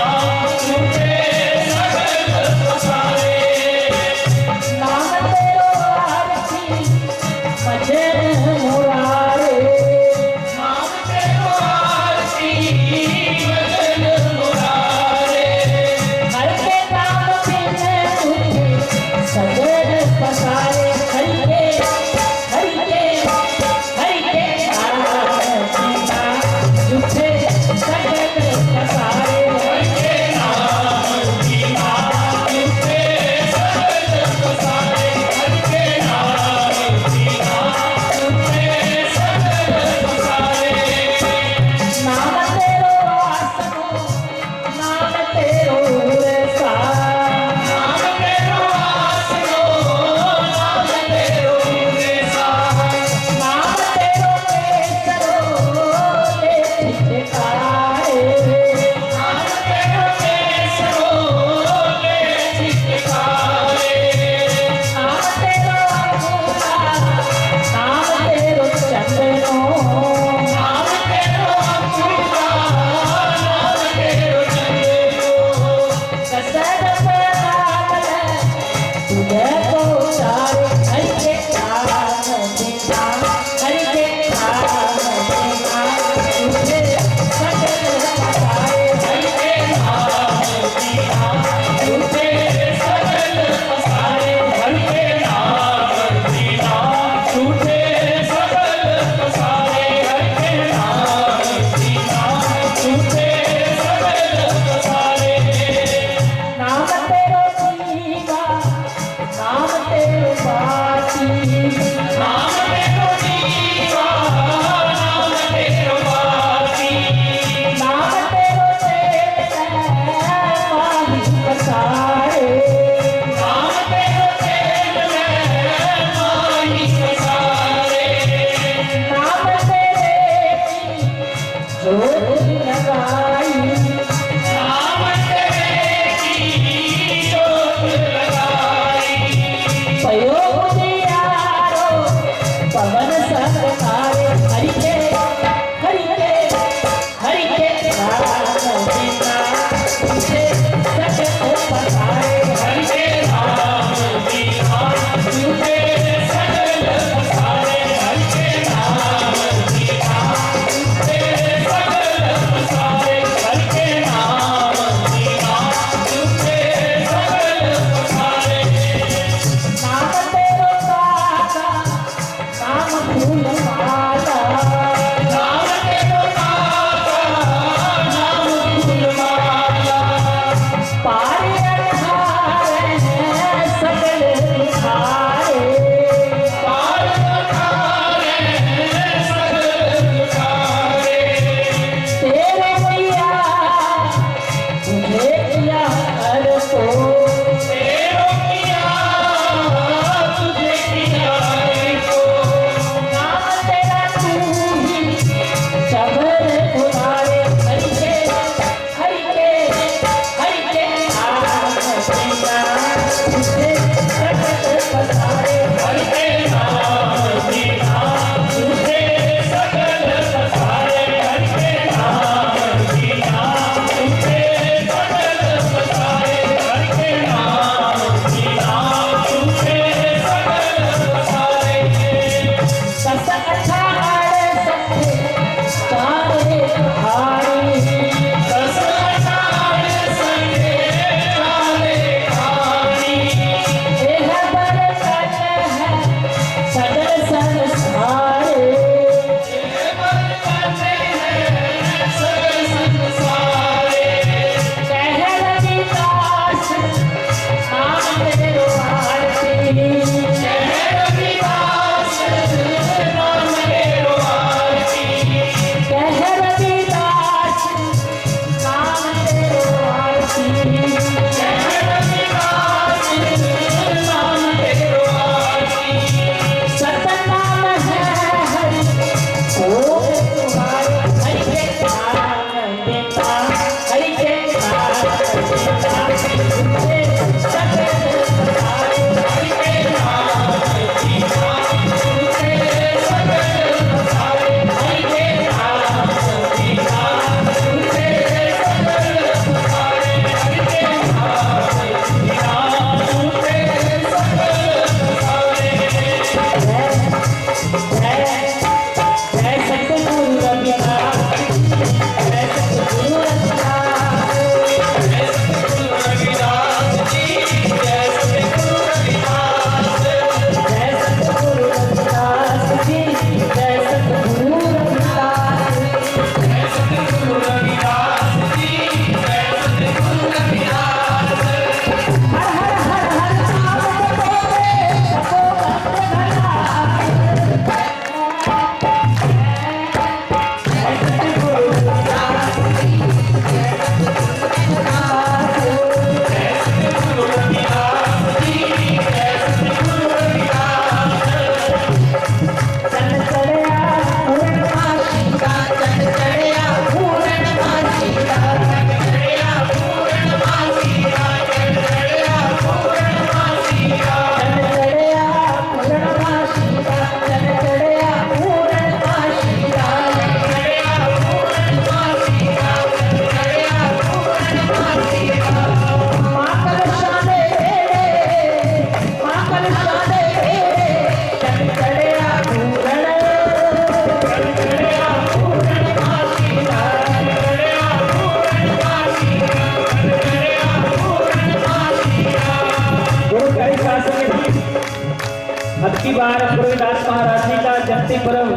की बार गुरुदास महाराज जी का जयंती पर्व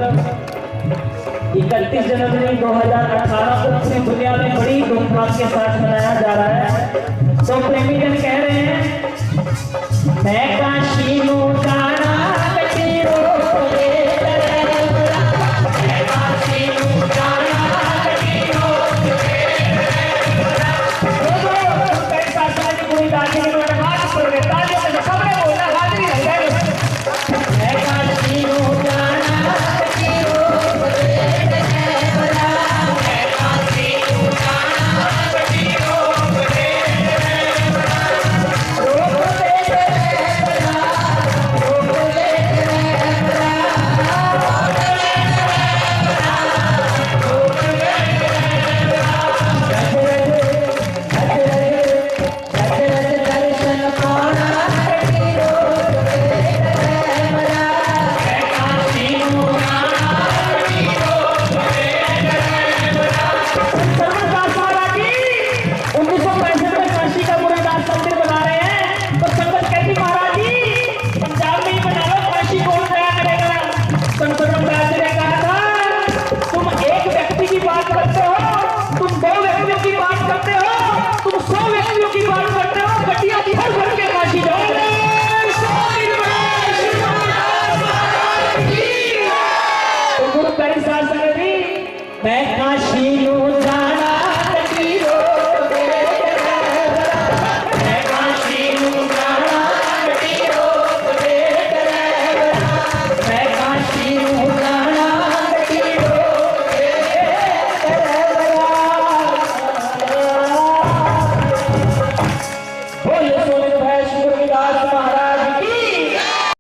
31 जनवरी 2018 को पूरी दुनिया में बड़ी धूमधाम के साथ मनाया जा रहा है। तो प्रेमी जन कह रहे हैं, मैं काशी में जाना कटीरो रे तेरा, मैं काशी में जाना कटीरो रे तेरा। तो कैसा साली कोई दादी के लोग हाथ पड़ गए, तालियों से सबने बोला हाजिरी लग गई। मैं काशी में जाना कटीरो मैं काशी में जाना कटीरो रे तेरा, मैं काशी में जाना कटीरो रे तेरा, मैं काशी में जाना कटीरो रे तेरा। बोले सोने भाई शुक्र विदास